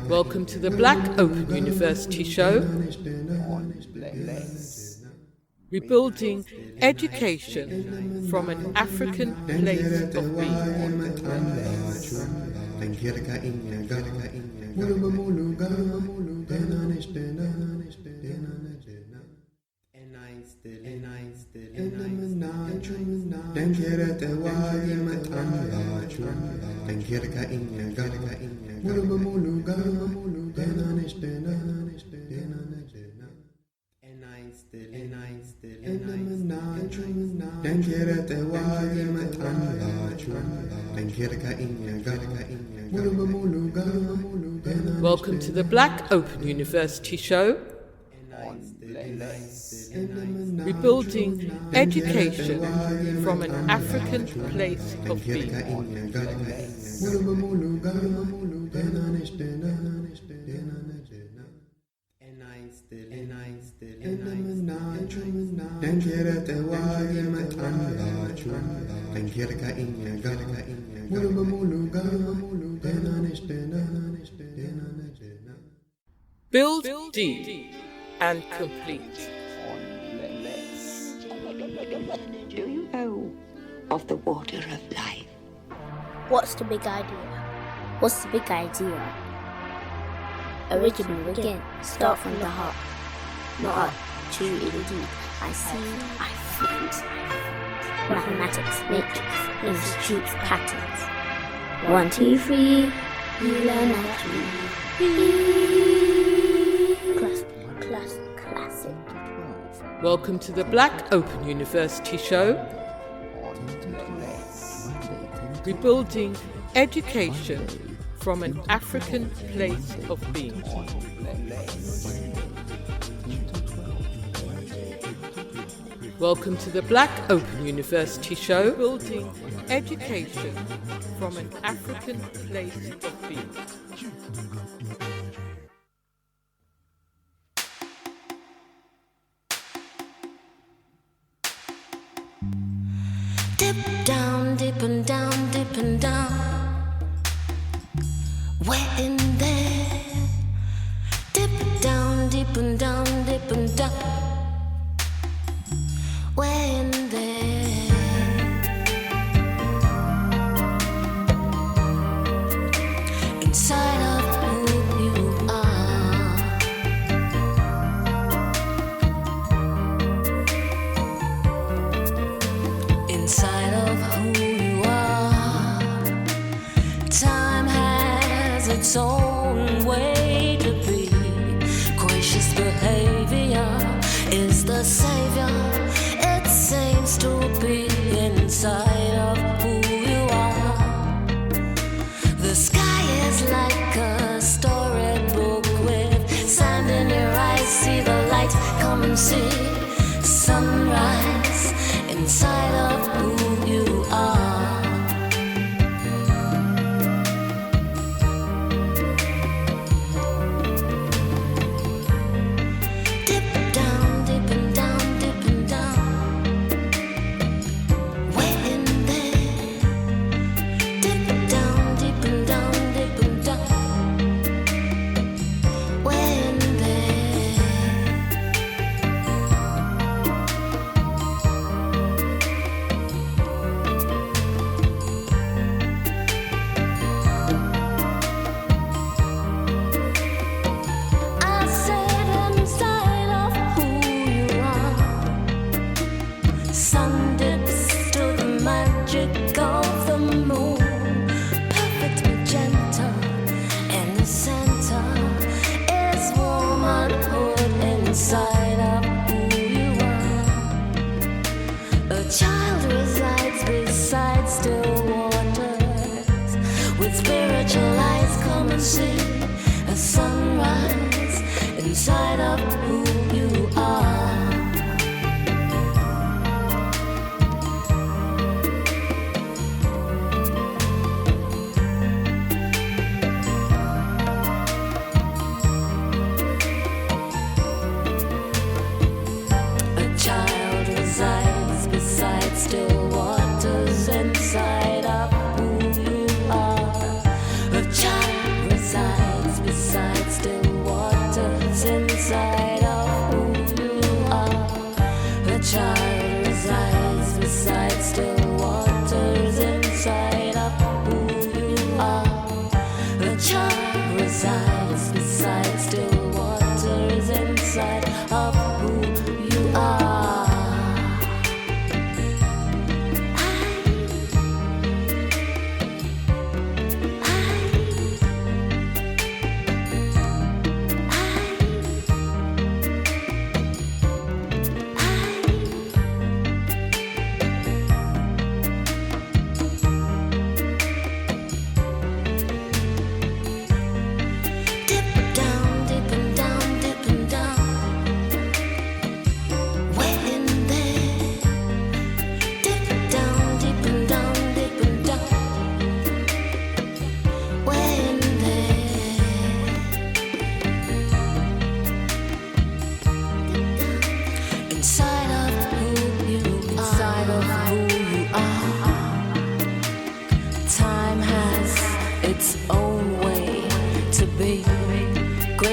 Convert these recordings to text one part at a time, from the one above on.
Welcome to the Black Open University Show, rebuilding education from an African place of being. Welcome to the Black Open University Show, rebuilding education from an African place of being. Build deep and complete. Do you know of the water of life? What's the big idea? What's the big idea? Original again, start from the heart. Not true indeed. I see, I feel. Mathematics, matrix, institutes, patterns. 1, 2, 3, uLearnNaturally. Classic. Welcome to the Black Open University Show, rebuilding education from an African place of being. Welcome to the Black Open University Show, building education from an African place of being. Dip down, dip and down, dip and down. We're in there. Dip down, dip and down, dip and down. We're in there. Inside of who you are. Inside of who you are. Time has its own way to be. Gracious behavior is the savior. It seems to be inside of who you are. The sky is like a storybook with sand in your eyes. See the light, come and see sunrise inside of who you are. Dip down, dip and down, dip and down. We're in there. Dip down, dip and down, dip and down. We're in there. I said inside of who you are. Sun dips to the magic of the moon. Perfect magenta. In the center is womanhood inside of who you are. A child resides beside still waters. With spiritual eyes, come and see a sunrise inside of who you are.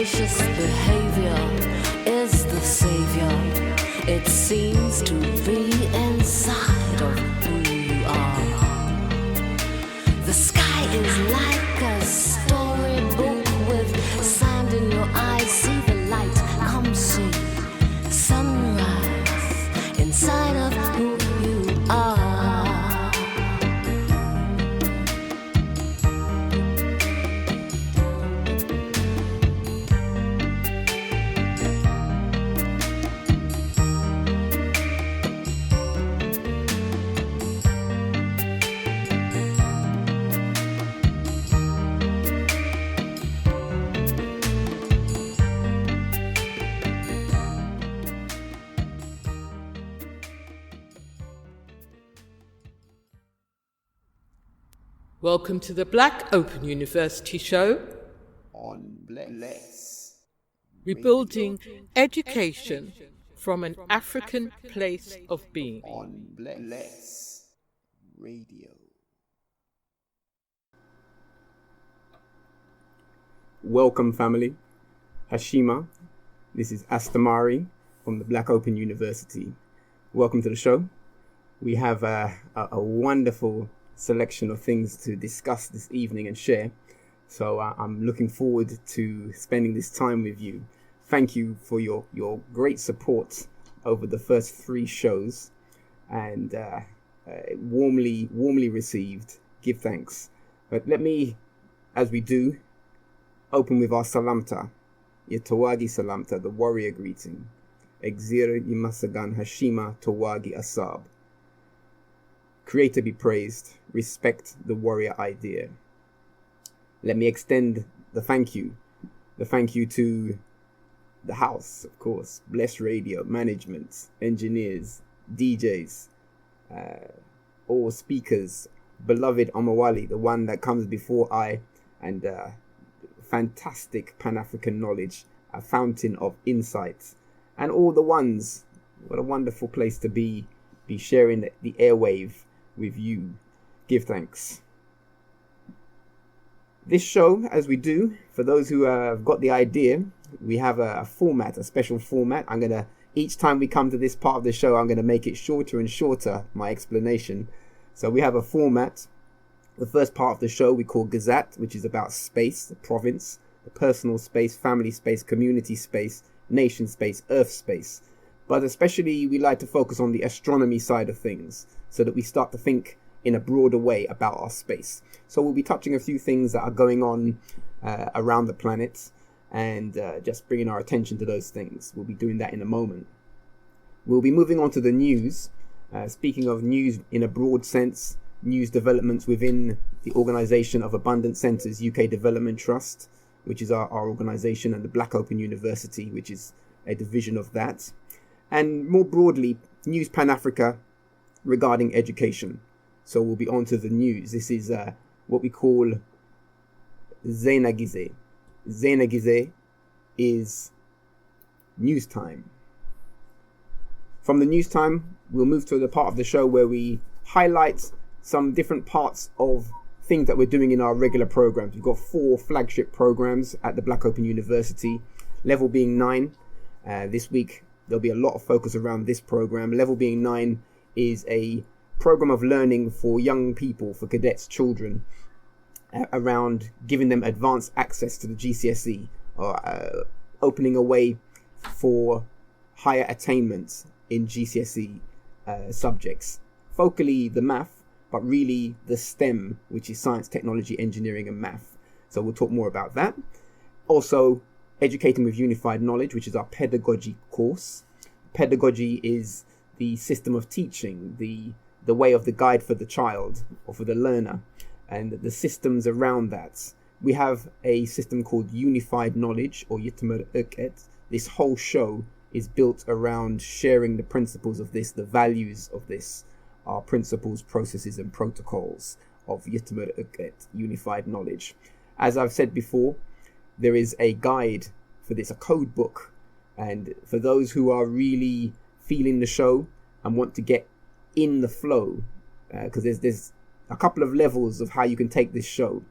gracious behavior is the savior. It seems to be inside of who you are. The sky is like a storybook with sand in your eyes. See the light, come see sunrise inside of who you are. Welcome to the Black Open University show on Bless. Rebuilding education from an African place of being. On Bless Radio. Welcome, family. Hashima, this is Astamari from the Black Open University. Welcome to the show. We have a wonderful selection of things to discuss this evening and share. So I'm looking forward to spending this time with you. Thank you for your great support over the first 3 shows, and warmly received. Give thanks. But let me, as we do, open with our salamta, Tawagi salamta, the warrior greeting. Exir Yimasagan Hashima Tawagi Asab. Creator be praised. Respect the warrior idea. Let me extend the thank you to the house, of course, Bless Radio, management, engineers, DJs, all speakers, beloved Omawali, the one that comes before I, and fantastic Pan-African knowledge, a fountain of insights, and all the ones. What a wonderful place to be sharing the airwave with you. Give thanks. This show, as we do, for those who have got the idea, we have a format, a special format. Each time we come to this part of the show, I'm going to make it shorter and shorter, my explanation. So we have a format. The first part of the show we call Gazette, which is about space, the province, the personal space, family space, community space, nation space, earth space. But especially we like to focus on the astronomy side of things, so that we start to think in a broader way about our space. So we'll be touching a few things that are going on around the planet, and just bringing our attention to those things. We'll be doing that in a moment. We'll be moving on to the news. Speaking of news in a broad sense, news developments within the organisation of Abundant Centres UK Development Trust, which is our organisation, and the Black Open University, which is a division of that. And more broadly, News Pan-Africa regarding education. So we'll be on to the news. This is what we call Zenagize. Zenagize is news time. From the news time, we'll move to the part of the show where we highlight some different parts of things that we're doing in our regular programs. We've got 4 flagship programs at the Black Open University, level being 9. This week, there'll be a lot of focus around this program. Level being 9 is a program of learning for young people, for cadets, children, around giving them advanced access to the GCSE, or opening a way for higher attainment in GCSE subjects. Focally the math, but really the STEM, which is science, technology, engineering and math. So we'll talk more about that. Also, Educating with Unified Knowledge, which is our pedagogy course. Pedagogy is the system of teaching, the way of the guide for the child or for the learner, and the systems around that. We have a system called Unified Knowledge, or Yitmer Uket. This whole show is built around sharing the principles of this, the values of this, our principles, processes and protocols of Yitmer Uket, Unified Knowledge. As I've said before, there is a guide for this, a code book, and for those who are really feeling the show and want to get in the flow, because there's a couple of levels of how you can take this show.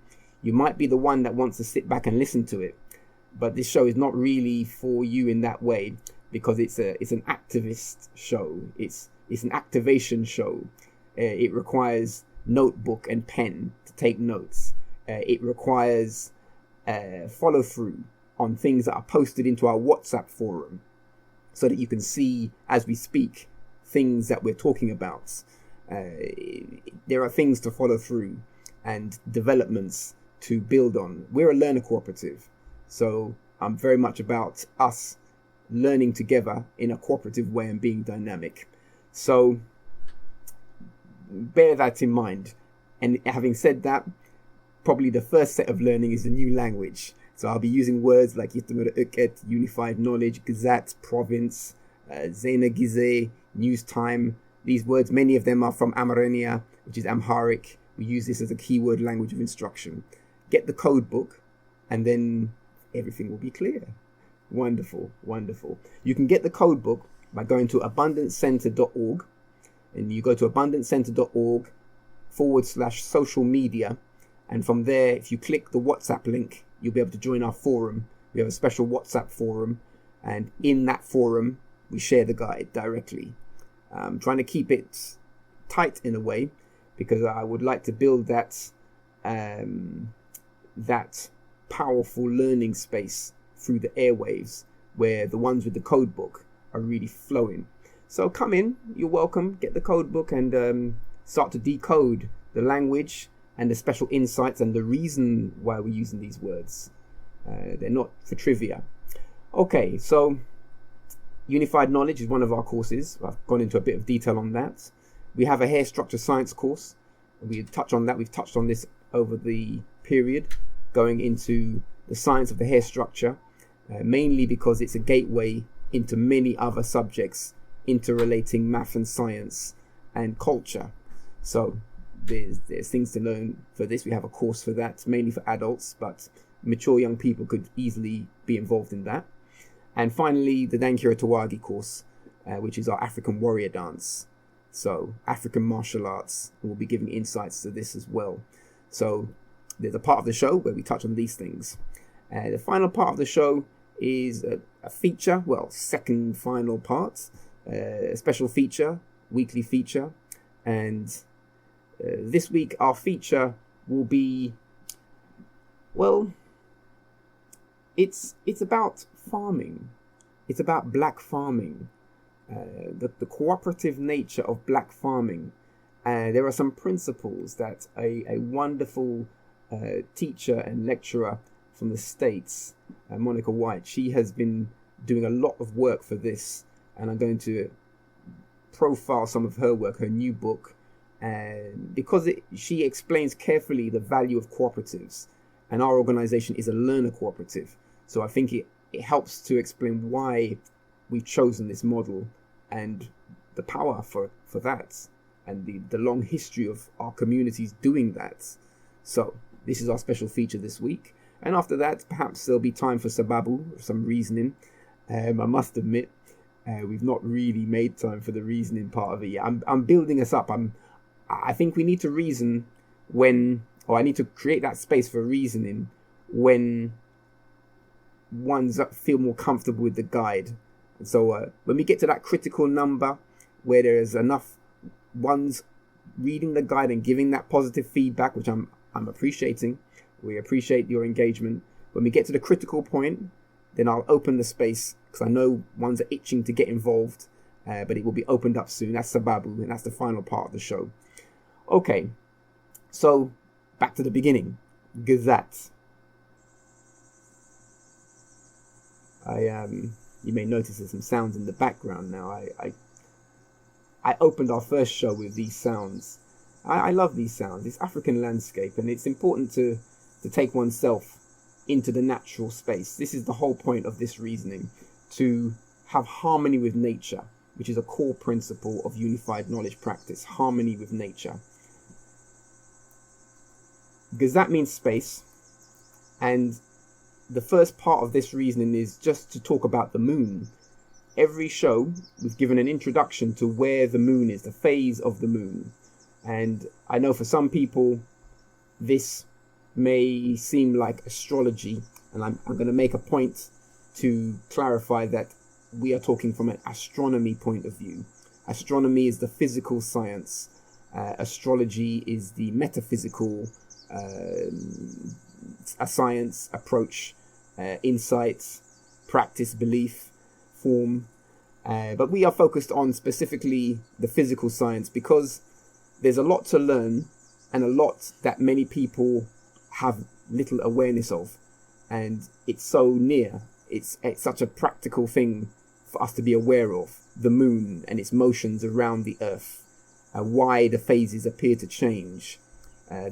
You might be the one that wants to sit back and listen to it, but this show is not really for you in that way, because it's an activist show. It's an activation show. It requires notebook and pen to take notes. It requires follow through on things that are posted into our WhatsApp forum, so that you can see as we speak things that we're talking about. There are things to follow through and developments to build on. We're a learner cooperative, so I'm very much about us learning together in a cooperative way and being dynamic. So bear that in mind. And having said that, probably the first set of learning is a new language. So I'll be using words like unified knowledge, gazette, province, Zenagize, news time. These words, many of them are from Amarenia, which is Amharic. We use this as a keyword language of instruction. Get the code book, and then everything will be clear. Wonderful, wonderful. You can get the code book by going to abundancecenter.org, and you go to abundancecenter.org/social media, and from there, if you click the WhatsApp link, you'll be able to join our forum. We have a special WhatsApp forum, and in that forum, we share the guide directly. I'm trying to keep it tight in a way, because I would like to build that powerful learning space through the airwaves, where the ones with the code book are really flowing. So come in, you're welcome, get the code book and start to decode the language and the special insights and the reason why we're using these words. They're not for trivia. Okay, so Unified Knowledge is one of our courses. I've gone into a bit of detail on that. We have a hair structure science course. We touch on that. We've touched on this over the period, going into the science of the hair structure, mainly because it's a gateway into many other subjects, interrelating math and science and culture. So there's things to learn for this. We have a course for that, mainly for adults, but mature young people could easily be involved in that. And finally, the Dankira Tawagi course, which is our African warrior dance. So African martial arts, we'll be giving insights to this as well. So there's a part of the show where we touch on these things. The final part of the show is a feature, second final part, a special feature, weekly feature. And this week our feature will be, it's about farming. It's about black farming, the cooperative nature of black farming. There are some principles that a wonderful teacher and lecturer from the States, Monica White, she has been doing a lot of work for this, and I'm going to profile some of her work, her new book, and because she explains carefully the value of cooperatives, and our organization is a learner cooperative. So I think it helps to explain why we've chosen this model and the power for that, and the long history of our communities doing that. So this is our special feature this week. And after that, perhaps there'll be time for sababu, some reasoning. I must admit, we've not really made time for the reasoning part of it yet. I'm building us up. I think we need to reason I need to create that space for reasoning when ones feel more comfortable with the guide. And so when we get to that critical number where there is enough ones reading the guide and giving that positive feedback, which I'm appreciating. We appreciate your engagement. When we get to the critical point, then I'll open the space, because I know ones are itching to get involved, but it will be opened up soon. That's Sababu, and that's the final part of the show. Okay, so back to the beginning. Gazette. You may notice there's some sounds in the background now. I opened our first show with these sounds. I love these sounds. It's African landscape, and it's important to take oneself into the natural space. This is the whole point of this reasoning, to have harmony with nature, which is a core principle of unified knowledge practice, harmony with nature. Gazette means space, and the first part of this reasoning is just to talk about the moon. Every show, we've given an introduction to where the moon is, the phase of the moon. And I know for some people, this may seem like astrology, And I'm going to make a point to clarify that we are talking from an astronomy point of view. Astronomy is the physical science. Astrology is the metaphysical a science, approach, insight, practice, belief, form. But we are focused on specifically the physical science because there's a lot to learn and a lot that many people have little awareness of. And it's so near. It's such a practical thing for us to be aware of. The moon and its motions around the earth. Why the phases appear to change.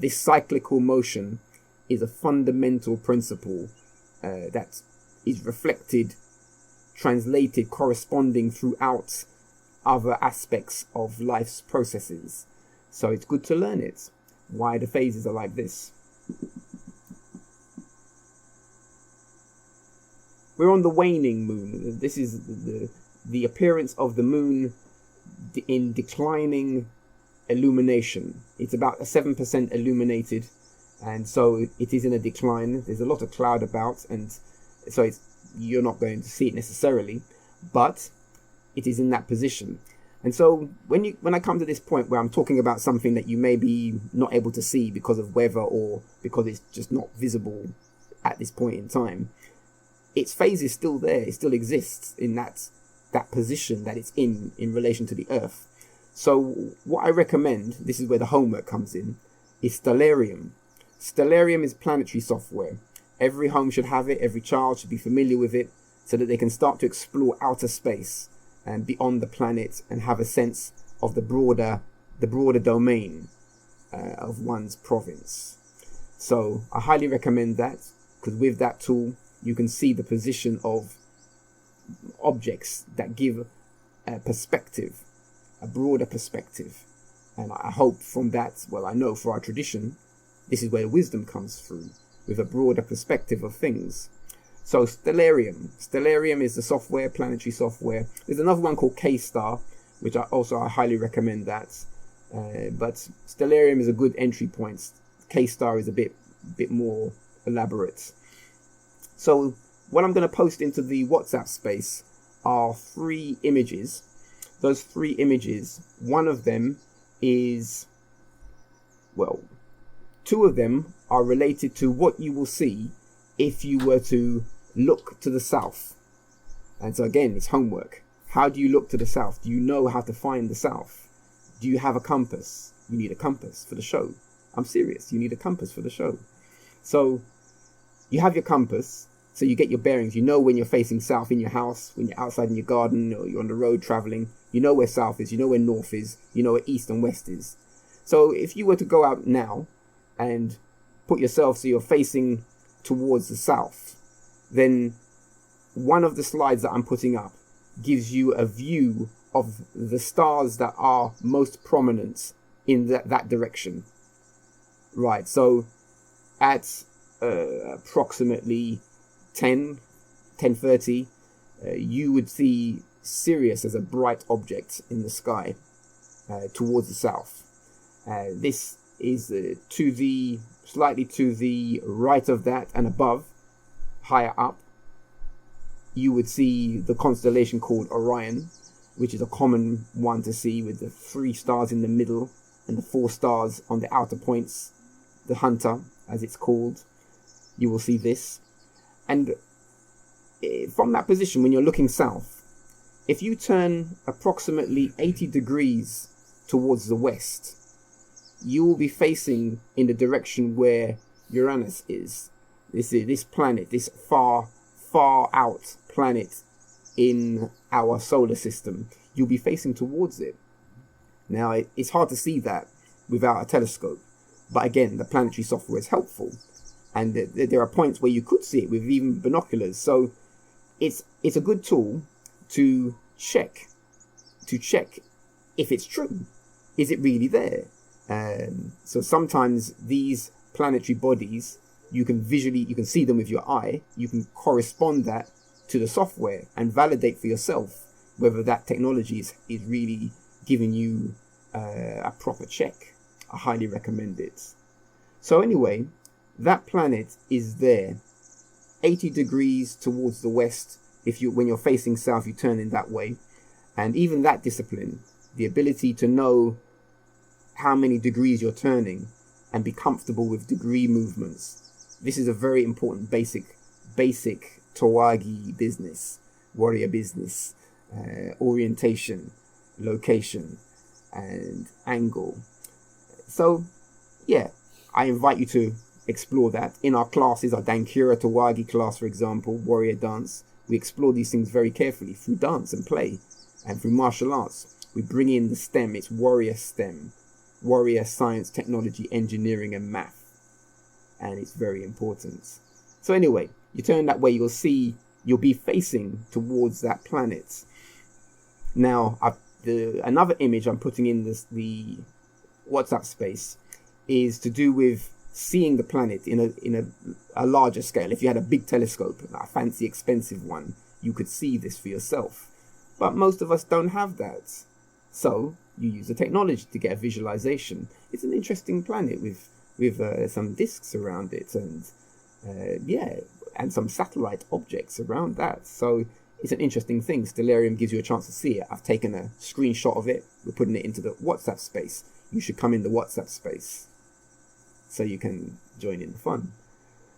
This cyclical motion is a fundamental principle that is reflected, translated, corresponding throughout other aspects of life's processes. So it's good to learn it. Why the phases are like this. We're on the waning moon. This is the appearance of the moon in declining illumination. It's about 7% illuminated, and so it is in a decline. There's a lot of cloud about, and so you're not going to see it necessarily, but it is in that position. And so when I come to this point where I'm talking about something that you may be not able to see because of weather or because it's just not visible at this point in time, its phase is still there. It still exists in that position that it's in relation to the Earth. So what I recommend, this is where the homework comes in, is Stellarium. Stellarium is planetary software. Every home should have it. Every child should be familiar with it so that they can start to explore outer space and beyond the planet and have a sense of the broader domain of one's province. So I highly recommend that, because with that tool you can see the position of objects that give a perspective, a broader perspective. And I hope from that, well, I know for our tradition, this is where wisdom comes through, with a broader perspective of things. So Stellarium is the software, planetary software. There's another one called K-Star, which I highly recommend that. But Stellarium is a good entry point. K-Star is a bit more elaborate. So what I'm going to post into the WhatsApp space are 3 images. Those 3 images, one of them is, well, 2 of them are related to what you will see if you were to look to the south. And so again, it's homework. How do you look to the south? Do you know how to find the south? Do you have a compass? You need a compass for the show. I'm serious. You need a compass for the show. So you have your compass. So you get your bearings. You know when you're facing south in your house, when you're outside in your garden, or you're on the road traveling. You know where south is. You know where north is. You know where east and west is. So if you were to go out now and put yourself so you're facing towards the south, then one of the slides that I'm putting up gives you a view of the stars that are most prominent in that direction. Right, so at approximately 10:30, you would see Sirius as a bright object in the sky towards the south. This is slightly to the right of that and above, higher up, you would see the constellation called Orion, which is a common one to see, with the 3 stars in the middle and the 4 stars on the outer points, the Hunter, as it's called. You will see this. And from that position, when you're looking south, if you turn approximately 80 degrees towards the west, you will be facing in the direction where Uranus is. This planet, this far out planet in our solar system. You'll be facing towards it. Now, it's hard to see that without a telescope. But again, the planetary software is helpful. And there are points where you could see it with even binoculars. So it's a good tool to check if it's true. Is it really there? So sometimes these planetary bodies, you can see them with your eye. You can correspond that to the software and validate for yourself whether that technology is really giving you a proper check. I highly recommend it. So anyway, that planet is there. 80 degrees towards the west. When you're facing south, you turn in that way. And even that discipline, the ability to know how many degrees you're turning and be comfortable with degree movements. This is a very important basic Tawagi business, warrior business, orientation, location, and angle. So, yeah, I invite you to explore that. In our classes, our Dankura Tawagi class, for example, warrior dance, we explore these things very carefully through dance and play and through martial arts. We bring in the STEM, it's warrior STEM, warrior science, technology, engineering, and math. And it's very important. So anyway, you turn that way, you'll be facing towards that planet. Now, another image I'm putting in the WhatsApp space is to do with seeing the planet in a larger scale. If you had a big telescope, a fancy, expensive one, you could see this for yourself. But most of us don't have that. So you use the technology to get a visualization. It's an interesting planet with some disks around it and some satellite objects around that. So it's an interesting thing. Stellarium gives you a chance to see it. I've taken a screenshot of it. We're putting it into the WhatsApp space. You should come in the WhatsApp space so you can join in the fun.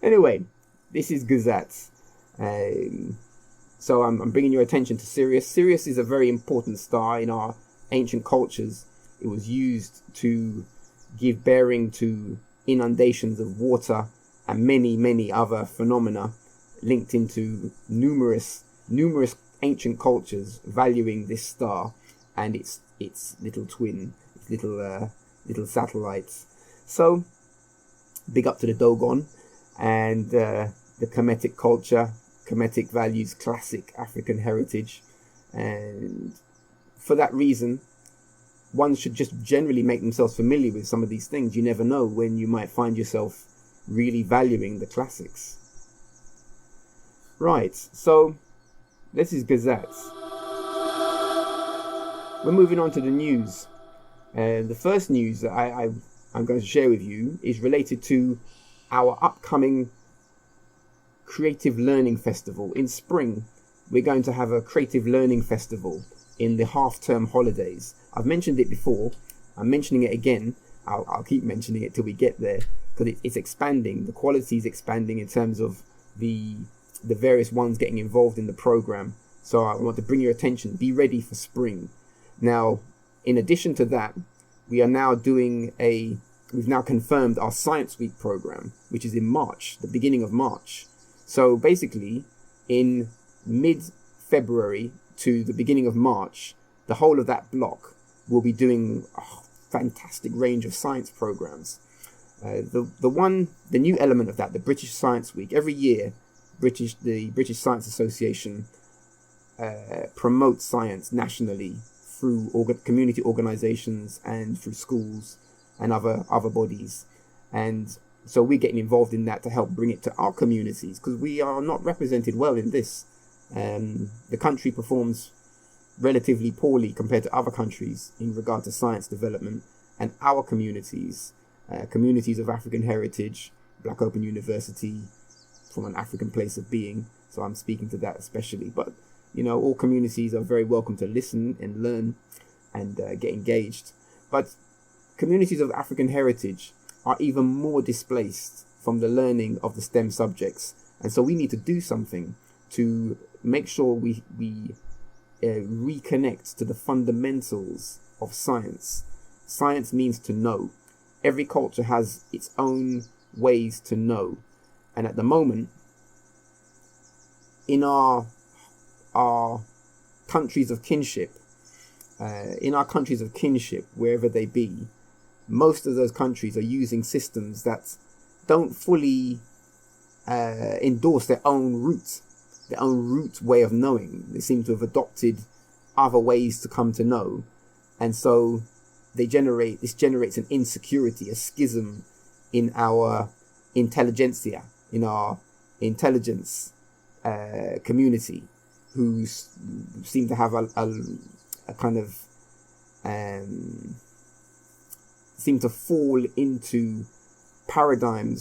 Anyway, this is Gazette. So I'm bringing your attention to Sirius. Sirius is a very important star in our ancient cultures. It was used to give bearing to inundations of water and many, many other phenomena linked into numerous ancient cultures valuing this star and its little twin, its little satellites. So big up to the Dogon and the Kemetic culture, Kemetic values, classic African heritage. And for that reason, one should just generally make themselves familiar with some of these things. You never know when you might find yourself really valuing the classics. Right, so this is Gazette. We're moving on to the news. The first news that I'm going to share with you is related to our upcoming Creative Learning Festival. In spring, we're going to have a Creative Learning Festival in the half-term holidays. I've mentioned it before. I'm mentioning it again. I'll keep mentioning it till we get there because it's expanding. The quality is expanding in terms of the various ones getting involved in the program. So I want to bring your attention. Be ready for spring. Now, in addition to that, we've now confirmed our Science Week program, which is in March, the beginning of March. So basically, in mid-February to the beginning of March, the whole of that block will be doing a fantastic range of science programs. The new element of that, the British Science Week, every year, the British Science Association promotes science nationally through community organisations and through schools and other bodies. And so we're getting involved in that to help bring it to our communities because we are not represented well in this. The country performs relatively poorly compared to other countries in regard to science development, and our communities of African heritage, Black Open University, from an African place of being, so I'm speaking to that especially, but all communities are very welcome to listen and learn and get engaged. But communities of African heritage are even more displaced from the learning of the STEM subjects, and so we need to do something to make sure we reconnect to the fundamentals of science. Science means to know. Every culture has its own ways to know, and at the moment, in our countries of kinship, wherever they be, most of those countries are using systems that don't fully endorse their own root way of knowing. They seem to have adopted other ways to come to know, and so this generates an insecurity, a schism in our intelligentsia, in our intelligence community, who seem to have a kind of seem to fall into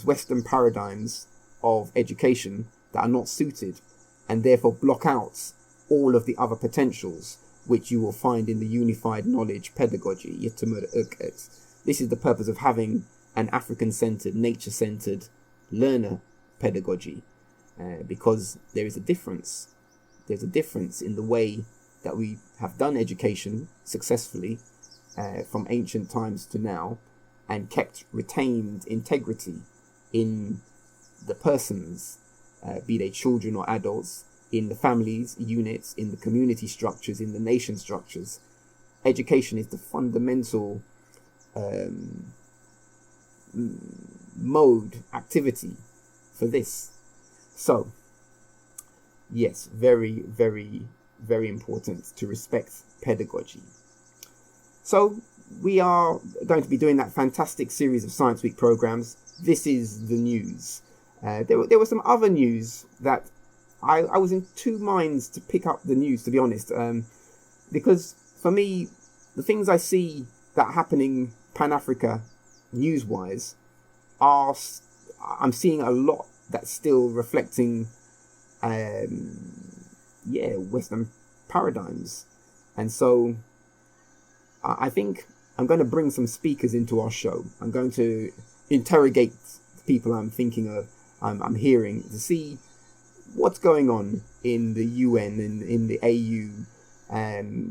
Western paradigms of education that are not suited, and therefore block out all of the other potentials which you will find in the unified knowledge pedagogy. This is the purpose of having an African-centered, nature-centered learner pedagogy, because there is a difference. There's a difference in the way that we have done education successfully from ancient times to now, and kept retained integrity in the persons, be they children or adults, in the families, units, in the community structures, in the nation structures. Education is the fundamental mode, activity for this. So, yes, very, very, very important to respect pedagogy. So, we are going to be doing that fantastic series of Science Week programs. This is the news. There was some other news that I was in two minds to pick up the news, to be honest, because for me, the things I see that are happening Pan-Africa news-wise I'm seeing a lot that's still reflecting, Western paradigms. And so I think I'm going to bring some speakers into our show. I'm going to interrogate the people I'm thinking of, I'm hearing, to see what's going on in the UN and in the AU,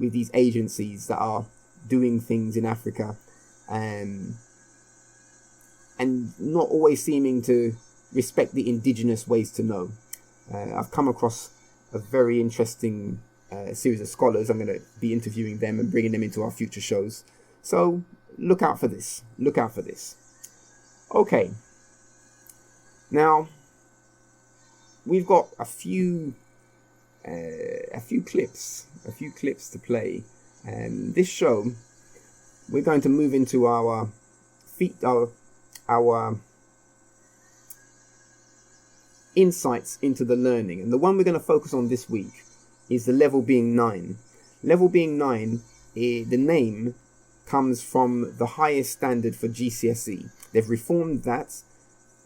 with these agencies that are doing things in Africa, and not always seeming to respect the indigenous ways to know. I've come across a very interesting series of scholars. I'm going to be interviewing them and bringing them into our future shows. So look out for this. Look out for this. Okay. Now, we've got a few clips to play. This show, we're going to move into our insights into the learning, and the one we're going to focus on this week is the level being 9. Level being 9, the name comes from the highest standard for GCSE. They've reformed that,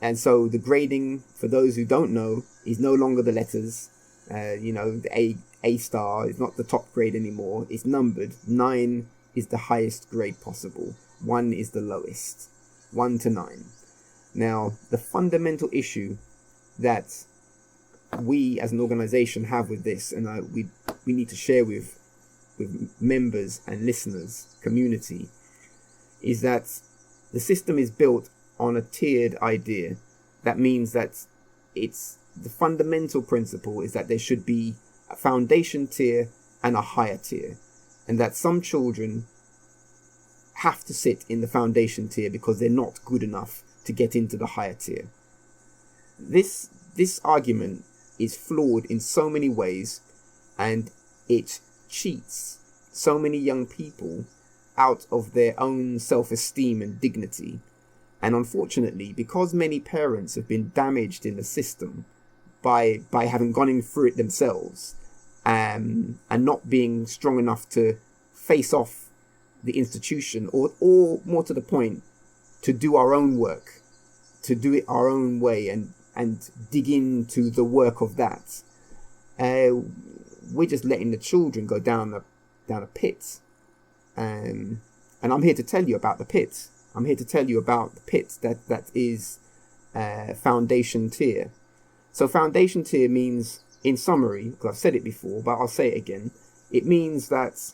and so the grading, for those who don't know, is no longer the letters. The A star is not the top grade anymore. It's numbered. 9 is the highest grade possible. 1 is the lowest. 1 to 9. Now, the fundamental issue that we as an organization have with this, and we need to share with members and listeners, community, is that the system is built on a tiered idea. That means that the fundamental principle is that there should be a foundation tier and a higher tier, and that some children have to sit in the foundation tier because they're not good enough to get into the higher tier. This argument is flawed in so many ways, and it cheats so many young people out of their own self-esteem and dignity. And unfortunately, because many parents have been damaged in the system by having gone in through it themselves, and not being strong enough to face off the institution, or more to the point, to do our own work, to do it our own way, and dig into the work of that. We're just letting the children go down a pit. And I'm here to tell you about the pit. I'm here to tell you about the pit that is foundation tier. So foundation tier means, in summary, because I've said it before, but I'll say it again, it means that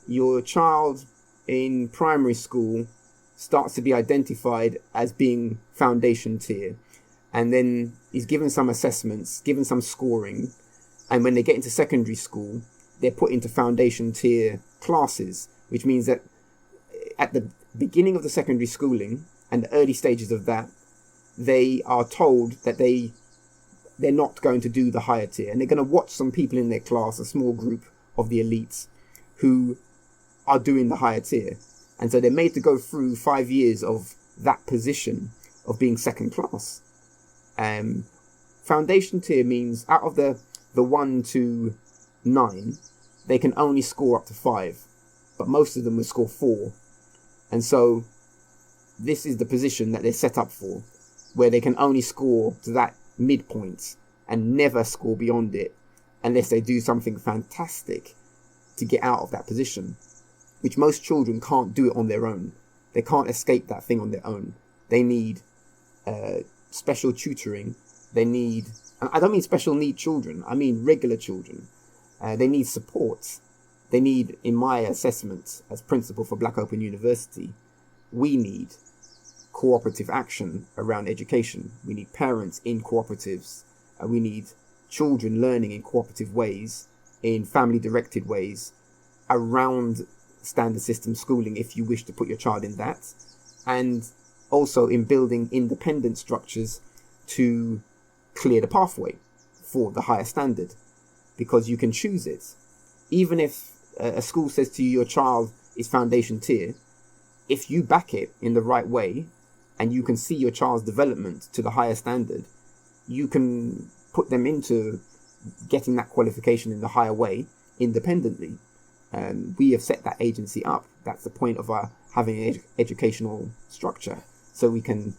your child in primary school starts to be identified as being foundation tier, and then is given some assessments, given some scoring, and when they get into secondary school, they're put into foundation tier classes, which means that at the beginning of the secondary schooling and the early stages of that, they are told that they're not going to do the higher tier, and they're going to watch some people in their class, a small group of the elites, who are doing the higher tier. And so they're made to go through 5 years of that position of being second class. Foundation tier means out of the 1 to 9, they can only score up to 5, but most of them will score 4. And so this is the position that they're set up for, where they can only score to that midpoint, and never score beyond it unless they do something fantastic to get out of that position, which most children can't do it on their own. They can't escape that thing on their own. They need special tutoring. They need, and I don't mean special need children, I mean regular children. They need support. They need, in my assessment as principal for Black Open University, we need cooperative action around education. We need parents in cooperatives. We need children learning in cooperative ways, in family-directed ways, around standard system schooling if you wish to put your child in that, and also in building independent structures to clear the pathway for the higher standard, because you can choose it. Even if a school says to you your child is foundation tier, if you back it in the right way and you can see your child's development to the higher standard, you can put them into getting that qualification in the higher way independently. We have set that agency up. That's the point of our having an educational structure, so we can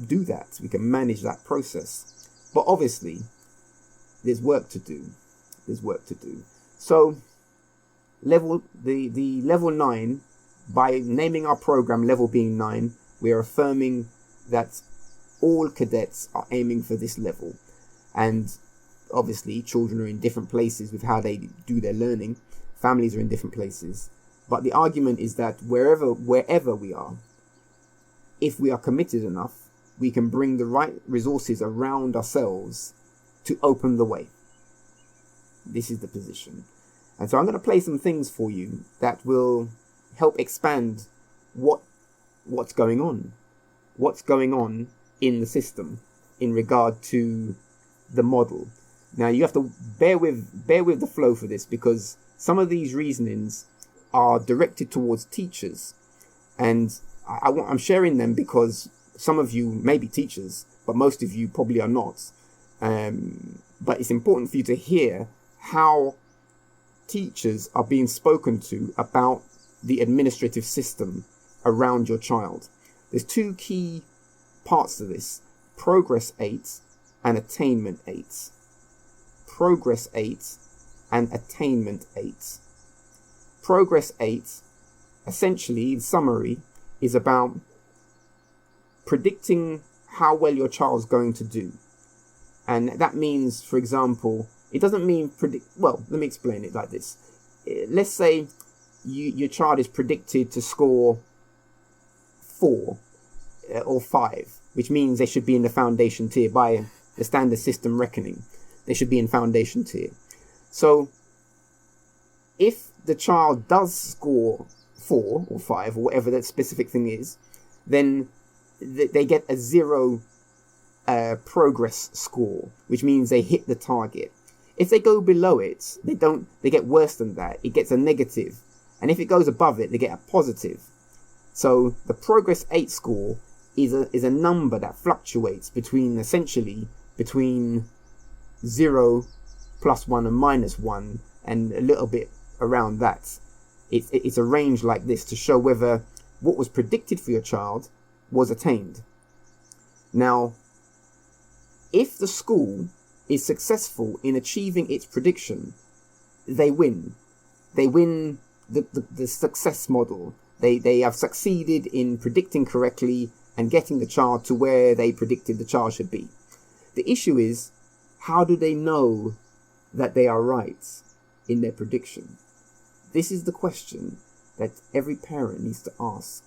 do that. We can manage that process. But obviously, there's work to do. So, the level 9, by naming our program level being 9, we are affirming that all cadets are aiming for this level. And obviously, children are in different places with how they do their learning. Families are in different places. But the argument is that wherever we are, if we are committed enough, we can bring the right resources around ourselves to open the way. This is the position. And so I'm going to play some things for you that will help expand what's going on. What's going on in the system in regard to the model. Now you have to bear with the flow for this, because some of these reasonings are directed towards teachers, and I'm sharing them because some of you may be teachers, but most of you probably are not. But it's important for you to hear how teachers are being spoken to about the administrative system around your child. There's two key parts to this: Progress 8 and Attainment 8. Progress 8 and Attainment 8. Progress 8, essentially, in summary, is about predicting how well your child's going to do. And that means, for example, it doesn't mean well, let me explain it like this. Let's say your child is predicted to score 4 or 5, which means they should be in the foundation tier by the standard system reckoning. They should be in foundation tier. So if the child does score 4 or 5 or whatever that specific thing is, then they get a 0 progress score, which means they hit the target. If they go below it, they get worse than that. It gets a negative. And if it goes above it, they get a positive. So the Progress 8 score is a number that fluctuates between 0, +1 and -1, and a little bit around that. It's a range like this to show whether what was predicted for your child was attained. Now, if the school is successful in achieving its prediction, they win. They win the success model. They have succeeded in predicting correctly and getting the child to where they predicted the child should be. The issue is, how do they know that they are right in their prediction? This is the question that every parent needs to ask.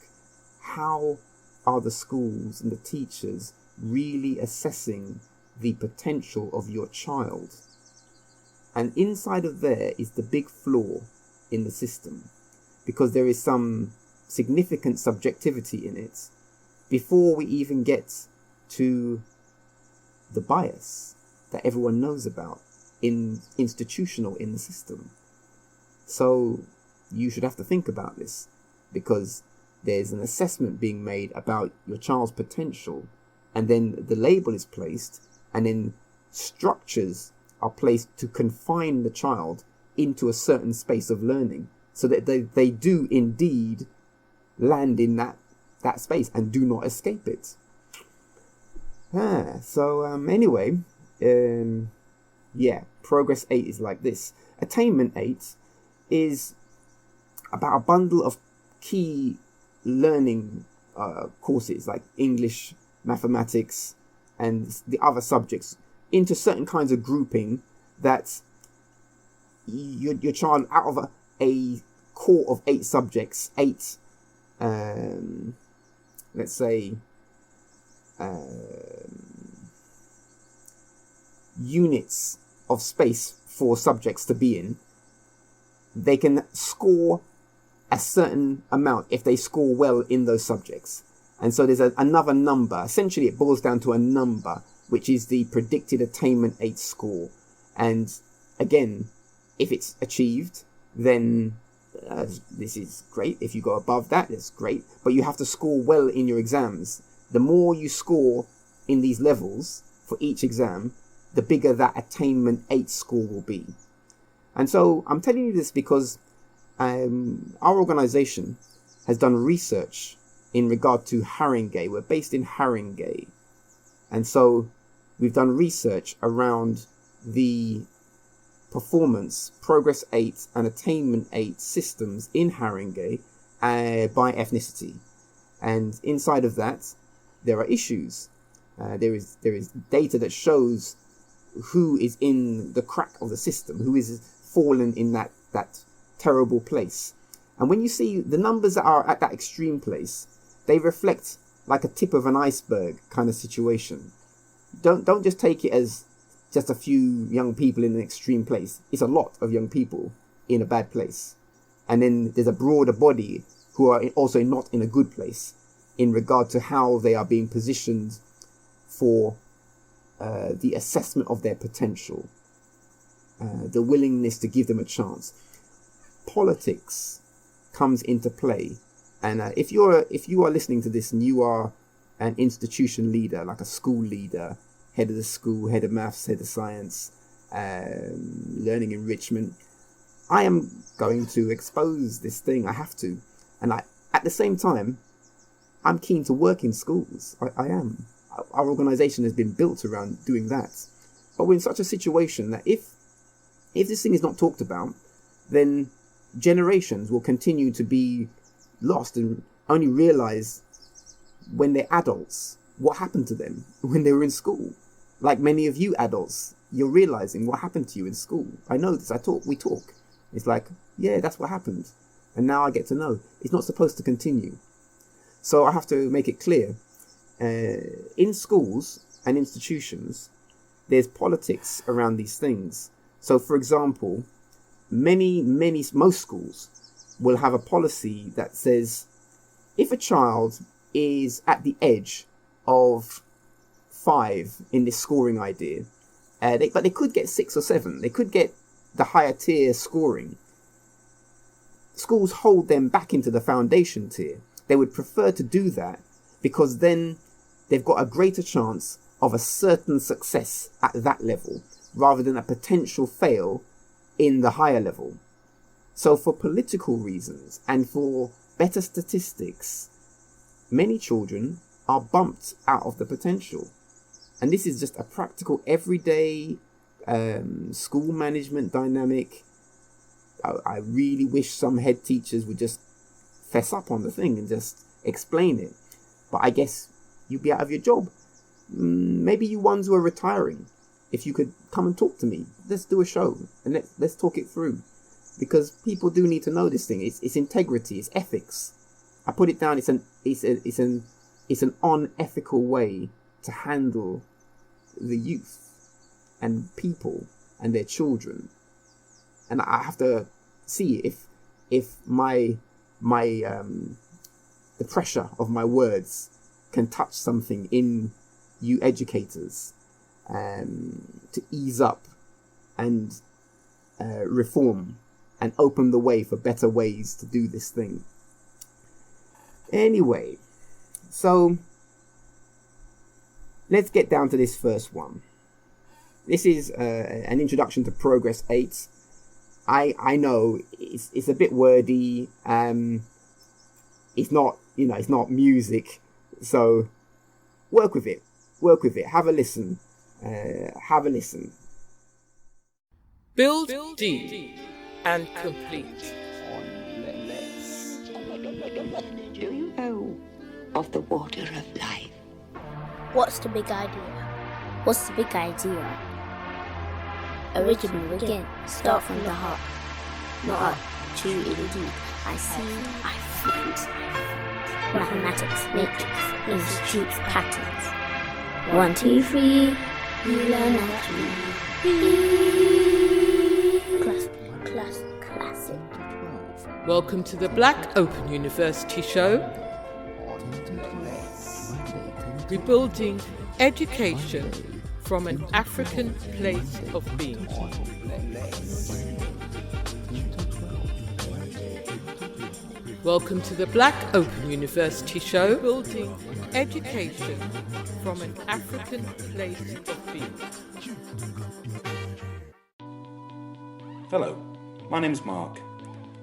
How are the schools and the teachers really assessing the potential of your child? And inside of there is the big flaw in the system, because there is some significant subjectivity in it before we even get to the bias that everyone knows about institutional in the system. So you should have to think about this, because there's an assessment being made about your child's potential, and then the label is placed, and then structures are placed to confine the child into a certain space of learning, so that they do indeed land in that space and do not escape it. Anyway, Progress 8 is like this. Attainment 8 is about a bundle of key learning courses like English, mathematics, and the other subjects into certain kinds of grouping that your child, out of a core of 8 subjects, 8 let's say units of space for subjects to be in, they can score a certain amount if they score well in those subjects. And so there's another number. Essentially, it boils down to a number, which is the predicted attainment 8 score. And again, if it's achieved, then this is great. If you go above that, that's great. But you have to score well in your exams. The more you score in these levels for each exam, the bigger that attainment 8 score will be. And so I'm telling you this because our organization has done research in regard to Haringey. We're based in Haringey. And so we've done research around the performance, Progress 8 and Attainment 8 systems in Haringey by ethnicity. And inside of that, there are issues. There is data that shows who is in the crack of the system, who is fallen in that terrible place. And when you see the numbers that are at that extreme place, they reflect like a tip of an iceberg kind of situation. Don't just take it as just a few young people in an extreme place. It's a lot of young people in a bad place. And then there's a broader body who are also not in a good place in regard to how they are being positioned for the assessment of their potential, the willingness to give them a chance. Politics comes into play. And if you are listening to this and you are an institution leader, like a school leader, head of the school, head of maths, head of science, learning enrichment, I am going to expose this thing. I have to. And at the same time, I'm keen to work in schools. I am. Our organization has been built around doing that. But we're in such a situation that if this thing is not talked about, then generations will continue to be lost and only realize when they're adults what happened to them when they were in school. Like many of you adults, you're realizing what happened to you in school. I know this. We talk. It's like, yeah, that's what happened. And now I get to know. It's not supposed to continue. So I have to make it clear. In schools and institutions, there's politics around these things. So, for example, most schools will have a policy that says if a child is at the edge of 5 in this scoring idea, but they could get 6 or 7, they could get the higher tier scoring, schools hold them back into the foundation tier. They would prefer to do that because then they've got a greater chance of a certain success at that level rather than a potential fail in the higher level. So for political reasons and for better statistics, many children are bumped out of the potential. And this is just a practical, everyday school management dynamic. I really wish some head teachers would just fess up on the thing and just explain it. But I guess you'd be out of your job. Maybe you ones who are retiring, if you could come and talk to me, let's do a show and let's talk it through. Because people do need to know this thing. It's integrity, it's ethics. I put it down. It's an unethical way to handle the youth and people and their children. And I have to see if my the pressure of my words can touch something in you educators to ease up and reform and open the way for better ways to do this thing. Anyway, so let's get down to this first one. This is an introduction to Progress 8. I know it's a bit wordy. It's not music. So work with it. Have a listen. Have a listen. Build deep and complete. Do you know of the water of life? What's the big idea? What's the big idea? Original again, start from the heart. Not art, true indeed. I see, I feel. Mathematics, matrix, institutes, patterns. 1, 2, 3, uLearnNaturally. Classic. Welcome to the Black Open University Show. Rebuilding education from an African place of being. Welcome to the Black Open University Show. Building education from an African place of being. Hello, my name's Mark.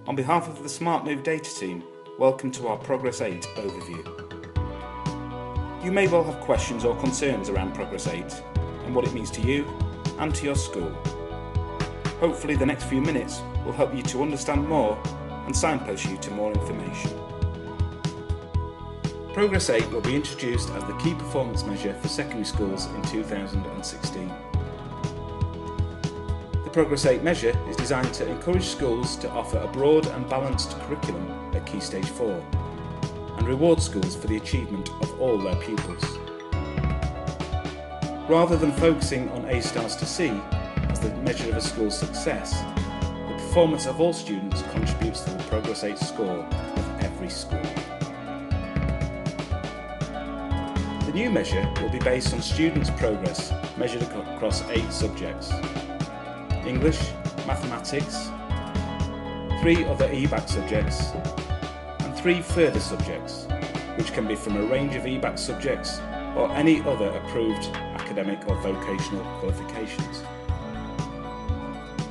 On behalf of the Smart Move Data team, welcome to our Progress 8 overview. You may well have questions or concerns around Progress 8 and what it means to you and to your school. Hopefully the next few minutes will help you to understand more and signpost you to more information. Progress 8 will be introduced as the key performance measure for secondary schools in 2016. The Progress 8 measure is designed to encourage schools to offer a broad and balanced curriculum at Key Stage 4 and reward schools for the achievement of all their pupils. Rather than focusing on A stars to C as the measure of a school's success, the performance of all students contributes to the Progress 8 score of every school. The new measure will be based on students' progress measured across 8 subjects: English, mathematics, 3 other EBAC subjects, and 3 further subjects, which can be from a range of EBAC subjects or any other approved academic or vocational qualifications.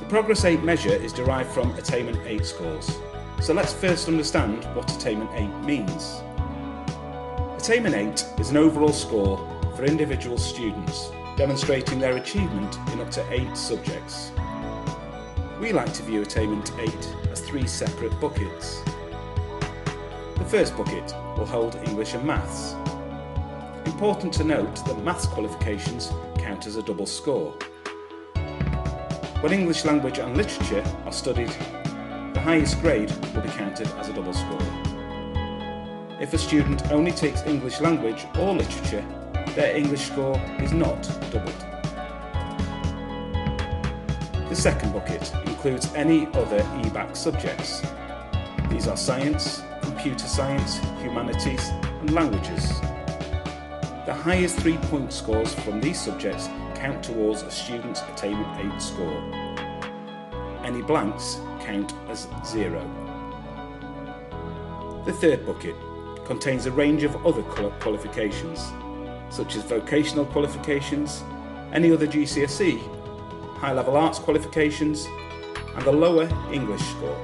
The Progress 8 measure is derived from Attainment 8 scores, so let's first understand what Attainment 8 means. Attainment 8 is an overall score for individual students, demonstrating their achievement in up to 8 subjects. We like to view Attainment 8 as 3 separate buckets. The first bucket will hold English and Maths. Important to note that Maths qualifications count as a double score. When English language and literature are studied, the highest grade will be counted as a double score. If a student only takes English language or literature, their English score is not doubled. The second bucket includes any other EBAC subjects. These are science, computer science, humanities, and languages. The highest 3-point scores from these subjects count towards a student's Attainment 8 score. Any blanks count as 0. The third bucket contains a range of other qualifications, such as vocational qualifications, any other GCSE, high-level arts qualifications, and the lower English score.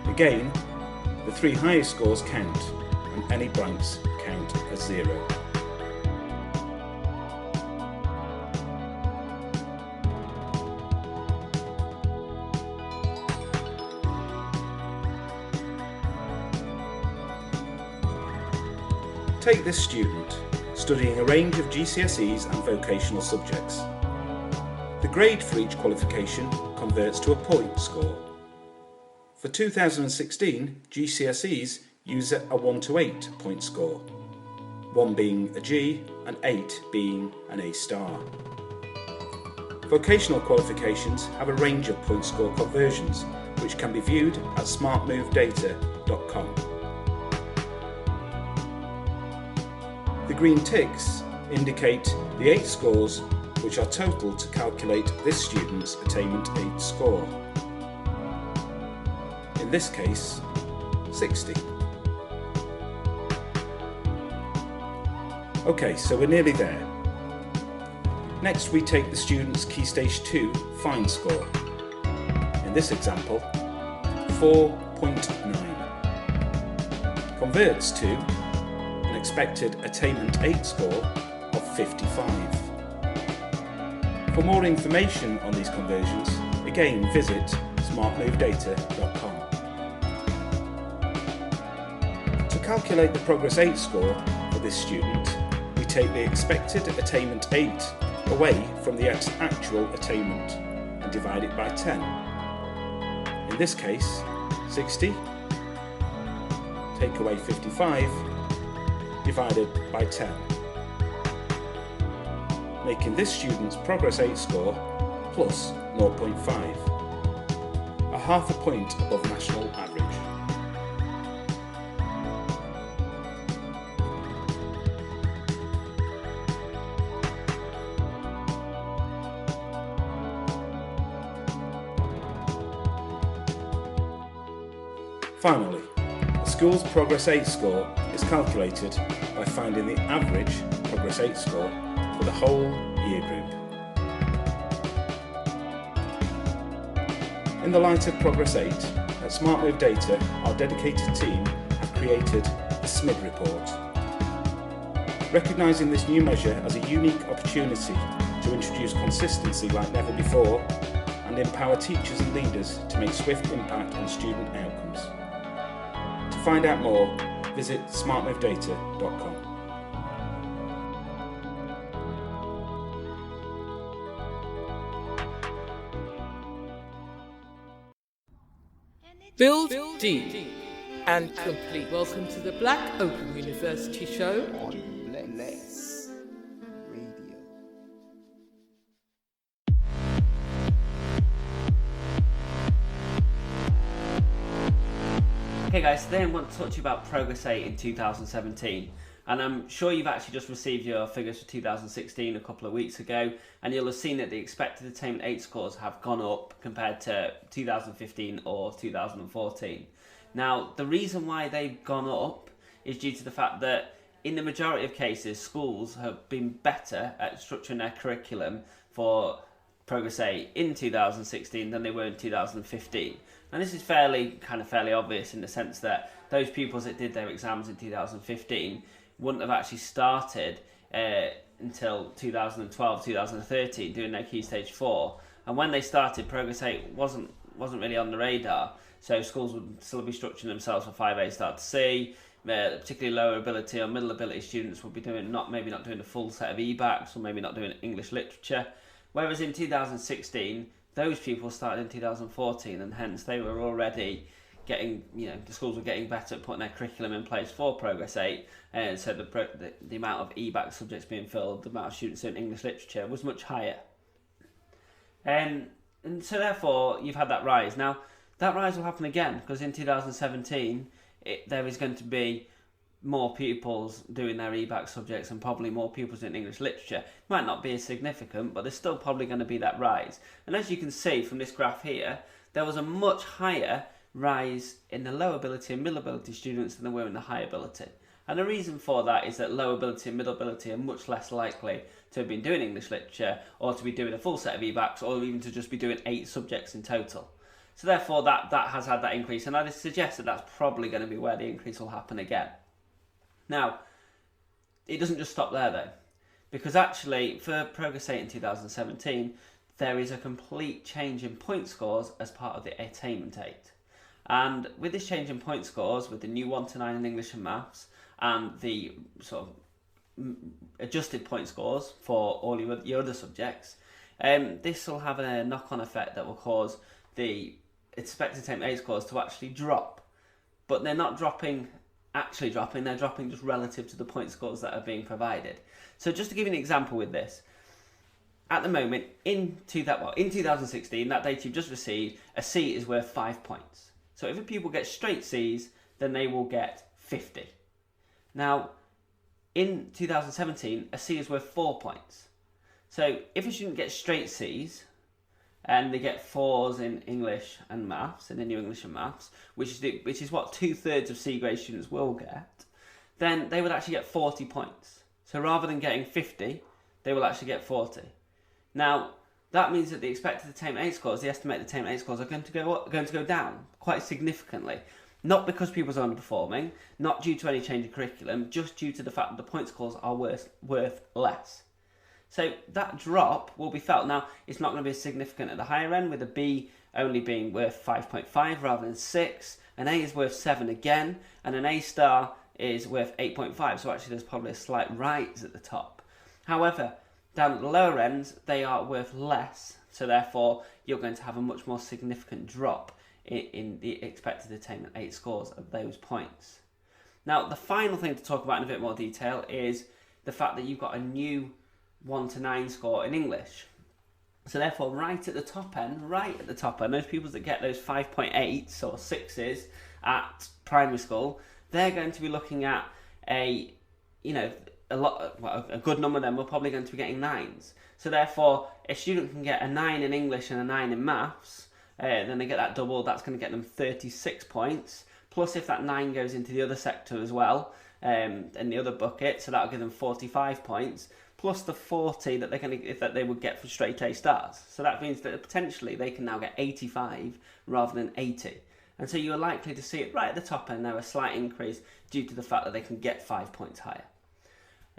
Again, the 3 highest scores count, and any blanks count as 0. Take this student, studying a range of GCSEs and vocational subjects. The grade for each qualification converts to a point score. For 2016, GCSEs use a 1 to 8 point score, 1 being a G and 8 being an A star. Vocational qualifications have a range of point score conversions, which can be viewed at smartmovedata.com. The green ticks indicate the 8 scores which are total to calculate this student's Attainment 8 score. In this case, 60. Okay, so we're nearly there. Next we take the student's Key Stage 2 Fine score. In this example, 4.9. Converts to an expected Attainment 8 score of 55. For more information on these conversions, again visit smartmovedata.com. To calculate the Progress 8 score for this student, we take the expected attainment 8 away from the actual attainment and divide it by 10. In this case, 60, take away 55, divided by 10, making this student's Progress 8 score plus 0.5, a half a point above national average. Finally, a school's Progress 8 score is calculated by finding the average Progress 8 score for the whole year group. In the light of Progress 8, at Smart Move Data, our dedicated team have created a SMID report. Recognising this new measure as a unique opportunity to introduce consistency like never before and empower teachers and leaders to make swift impact on student outcomes. To find out more, visit smartmovedata.com. Build deep and complete. Welcome to the Black Open University Show on Let's Radio. Okay guys, today I want to talk to you about Progress 8 in 2017, and I'm sure you've actually just received your figures for 2016 a couple of weeks ago, and you'll have seen that the expected attainment 8 scores have gone up compared to 2015 or 2014. Now, the reason why they've gone up is due to the fact that in the majority of cases, schools have been better at structuring their curriculum for Progress 8 in 2016 than they were in 2015. And this is fairly obvious in the sense that those pupils that did their exams in 2015 wouldn't have actually started until 2012, 2013 doing their Key Stage 4. And when they started, Progress 8 wasn't really on the radar. So schools would still be structuring themselves for 5A start to C. Particularly lower ability or middle ability students would be maybe not doing the full set of EBACs, or maybe not doing English literature. Whereas in 2016, those people started in 2014, and hence they were already getting, the schools were getting better at putting their curriculum in place for Progress 8, and so the amount of EBAC subjects being filled, the amount of students doing English literature was much higher. And so therefore, you've had that rise. Now, that rise will happen again, because in 2017, there is going to be more pupils doing their EBAC subjects and probably more pupils doing English literature. It might not be as significant, but there's still probably going to be that rise. And as you can see from this graph here, there was a much higher rise in the low ability and middle ability students than there were in the high ability. And the reason for that is that low ability and middle ability are much less likely to have been doing English literature, or to be doing a full set of EBACs, or even to just be doing 8 subjects in total. So therefore that has had that increase, and I suggest that that's probably going to be where the increase will happen again. Now, it doesn't just stop there though, because actually for Progress 8 in 2017, there is a complete change in point scores as part of the Attainment 8. And with this change in point scores, with the new 1 to 9 in English and Maths, and the sort of adjusted point scores for all your other subjects, this will have a knock-on effect that will cause the expected attainment 8 scores to actually drop. But they're not actually dropping, they're dropping just relative to the point scores that are being provided. So just to give you an example with this, at the moment, in 2016, that data you've just received, a C is worth 5 points. So if a pupil gets straight C's, then they will get 50. Now, in 2017, a C is worth 4 points. So if a student gets straight C's, and they get 4s in English and Maths, in the new English and Maths, which is what 2/3 of C grade students will get, then they would actually get 40 points. So rather than getting 50, they will actually get 40. Now, that means that the expected attainment 8 scores, the estimated attainment 8 scores, are going to go down quite significantly. Not because pupils are underperforming, not due to any change in curriculum, just due to the fact that the point scores are worth less. So that drop will be felt. Now, it's not going to be as significant at the higher end, with a B only being worth 5.5 rather than 6. An A is worth 7 again, and an A star is worth 8.5. So actually there's probably a slight rise at the top. However, down at the lower ends, they are worth less. So therefore, you're going to have a much more significant drop in the expected attainment 8 scores of those points. Now, the final thing to talk about in a bit more detail is the fact that you've got a new 1 to 9 score in English. So therefore, right at the top end, those pupils that get those 5.8s or 6s at primary school, they're going to be looking at a good number of them are probably going to be getting 9s. So therefore, a student can get a 9 in English and a 9 in maths, then they get that double, that's going to get them 36 points. Plus, if that 9 goes into the other sector as well, in the other bucket, so that'll give them 45 points. Plus the 40 that they would get for straight A stars. So that means that potentially they can now get 85 rather than 80. And so you're likely to see it right at the top end now, a slight increase due to the fact that they can get 5 points higher.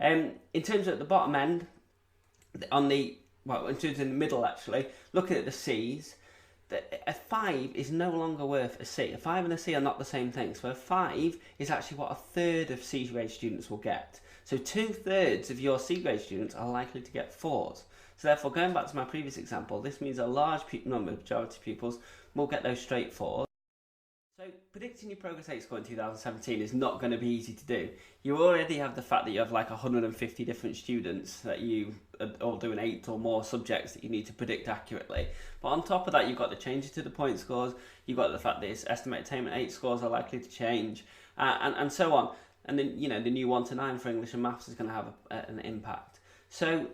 In terms of at the bottom end, in terms of the middle actually, looking at the C's, a 5 is no longer worth a C. A 5 and a C are not the same thing. So a 5 is actually what a third of C grade students will get. So 2/3 of your C grade students are likely to get 4s. So therefore, going back to my previous example, this means a large majority of pupils will get those straight 4s. So predicting your Progress 8 score in 2017 is not going to be easy to do. You already have the fact that you have like 150 different students that you are all doing 8 or more subjects that you need to predict accurately. But on top of that, you've got the changes to the point scores, you've got the fact that its estimated attainment 8 scores are likely to change, and so on. And then, the new 1 to 9 for English and Maths is going to have an impact. So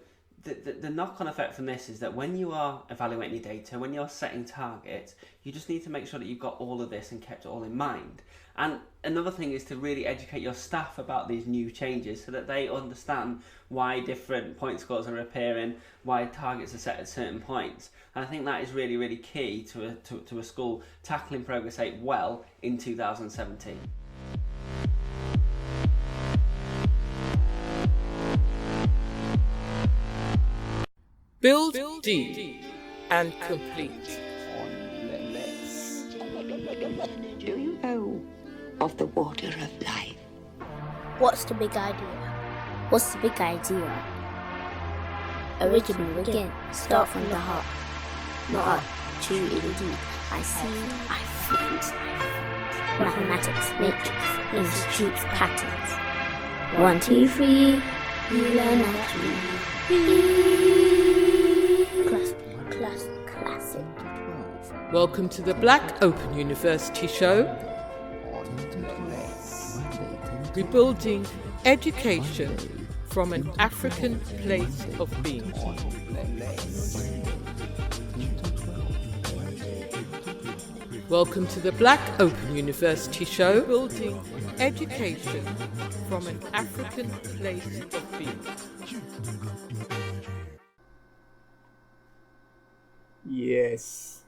the knock-on effect from this is that when you are evaluating your data, when you're setting targets, you just need to make sure that you've got all of this and kept it all in mind. And another thing is to really educate your staff about these new changes so that they understand why different point scores are appearing, why targets are set at certain points. And I think that is really, really key to a school tackling Progress 8 well in 2017. Build deep and complete. Do you know of the water of life? What's the big idea? What's the big idea? Original again, start from the heart. Not up, too indeed. I see, I find. Mathematics, matrix, institutes, patterns. 1, 2, 3, uLearnNaturally. Classic. Welcome to the Black Open University Show. Rebuilding education from an African place of being. Welcome to the Black Open University Show. Building education from an African place of being. Yes.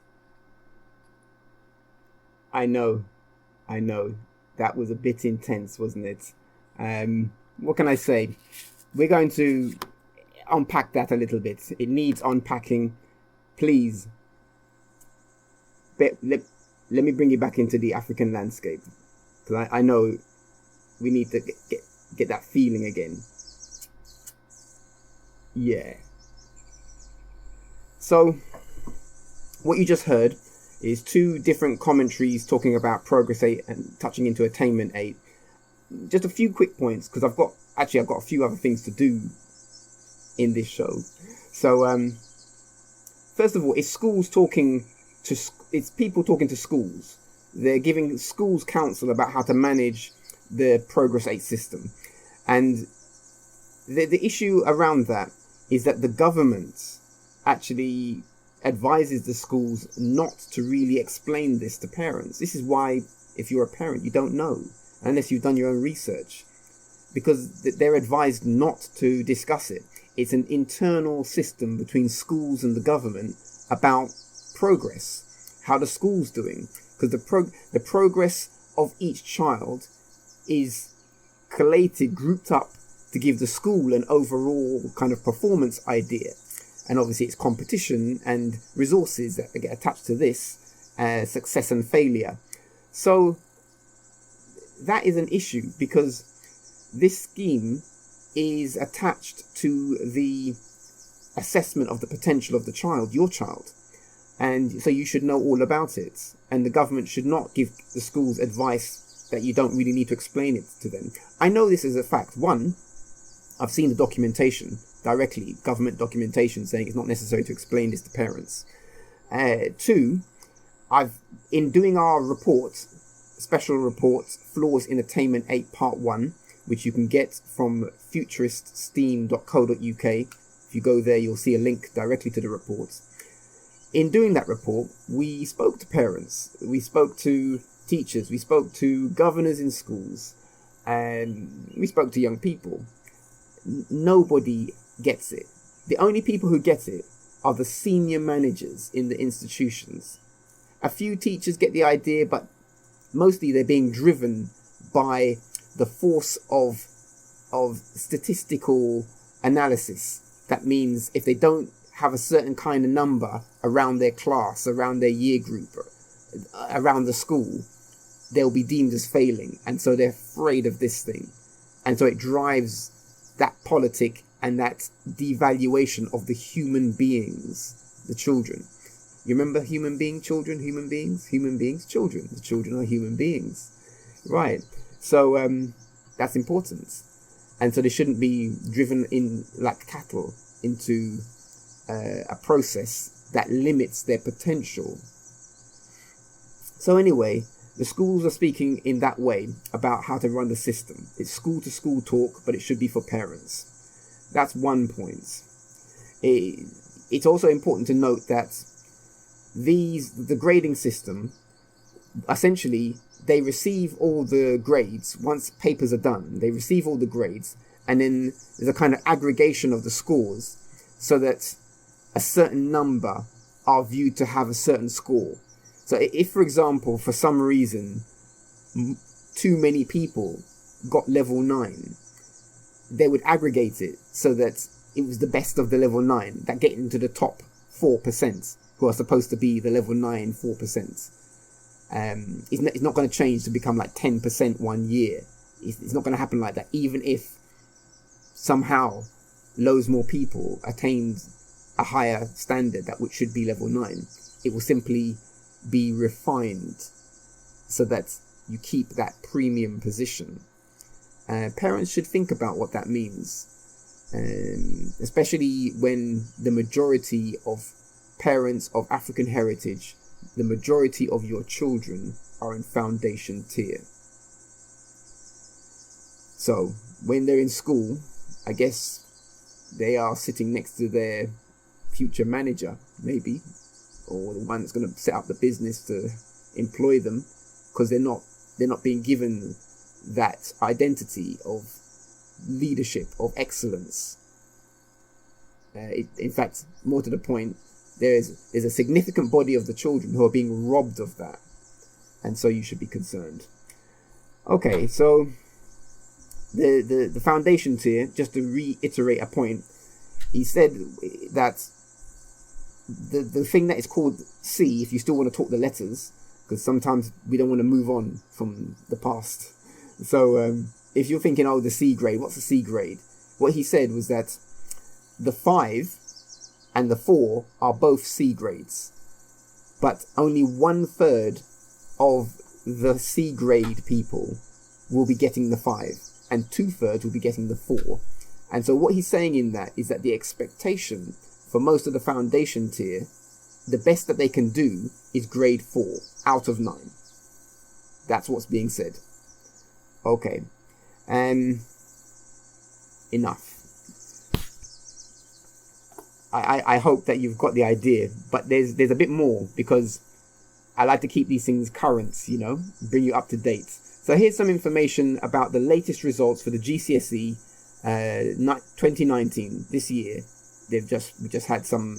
I know. That was a bit intense, wasn't it? What can I say? We're going to unpack that a little bit. It needs unpacking. Please, let me bring you back into the African landscape. Because I know we need to get that feeling again. Yeah. So, what you just heard is 2 different commentaries talking about Progress 8 and touching into Attainment 8. Just a few quick points, because I've got a few other things to do in this show. So, first of all, it's people talking to schools. They're giving schools counsel about how to manage the Progress 8 system. And the issue around that is that the government actually advises the schools not to really explain this to parents. This is why, if you're a parent, you don't know unless you've done your own research, because they're advised not to discuss it. It's an internal system between schools and the government about progress, how the school's doing, because the progress of each child is collated, grouped up to give the school an overall kind of performance idea. And obviously it's competition and resources that get attached to this, success and failure. So that is an issue, because this scheme is attached to the assessment of the potential of the child, your child. And so you should know all about it. And the government should not give the schools advice that you don't really need to explain it to them. I know this is a fact. One, I've seen the documentation directly, government documentation, saying it's not necessary to explain this to parents. Two, in doing our report, special report, Flaws in Attainment 8 Part 1, which you can get from futuriststeam.co.uk. If you go there, you'll see a link directly to the report. In doing that report, we spoke to parents, we spoke to teachers, we spoke to governors in schools, and we spoke to young people. Nobody gets it. The only people who get it are the senior managers in the institutions. A few teachers get the idea, but mostly they're being driven by the force of statistical analysis. That means if they don't have a certain kind of number around their class, around their year group, around the school, they'll be deemed as failing. And so they're afraid of this thing. And so it drives that politic and that devaluation of the human beings, the children. You remember human being, children, human beings, children. The children are human beings. Right. So that's important. And so they shouldn't be driven in like cattle into a process that limits their potential. So anyway, the schools are speaking in that way about how to run the system. It's school to school talk, but it should be for parents. That's one point. It's also important to note that the grading system, essentially, they receive all the grades once papers are done. They receive all the grades, and then there's a kind of aggregation of the scores so that a certain number are viewed to have a certain score. So if, for example, for some reason, too many people got level 9, they would aggregate it so that it was the best of the level 9 that get into the top 4%, who are supposed to be the level 9 4%. It's not going to change to become like 10% one year. It's not going to happen like that. Even if somehow loads more people attained a higher standard that which should be level 9, it will simply be refined so that you keep that premium position. Parents should think about what that means, especially when the majority of parents of African heritage, the majority of your children are in foundation tier. So when they're in school, I guess they are sitting next to their future manager, maybe, or the one that's going to set up the business to employ them, because they're not being given that identity of leadership, of excellence. In fact, more to the point, there's a significant body of the children who are being robbed of that, and so you should be concerned. Okay, so the foundation tier, just to reiterate a point, he said that the thing that is called C, if you still want to talk the letters, because sometimes we don't want to move on from the past. So if you're thinking, oh, the C grade, what's the C grade? What he said was that the 5 and the 4 are both C grades, but only 1/3 of the C grade people will be getting the 5, and 2/3 will be getting the 4. And so what he's saying in that is that the expectation for most of the foundation tier, the best that they can do is grade 4 out of 9. That's what's being said. Okay, enough. I hope that you've got the idea, but there's a bit more, because I like to keep these things current, bring you up to date. So here's some information about the latest results for the GCSE 2019 this year. We've had some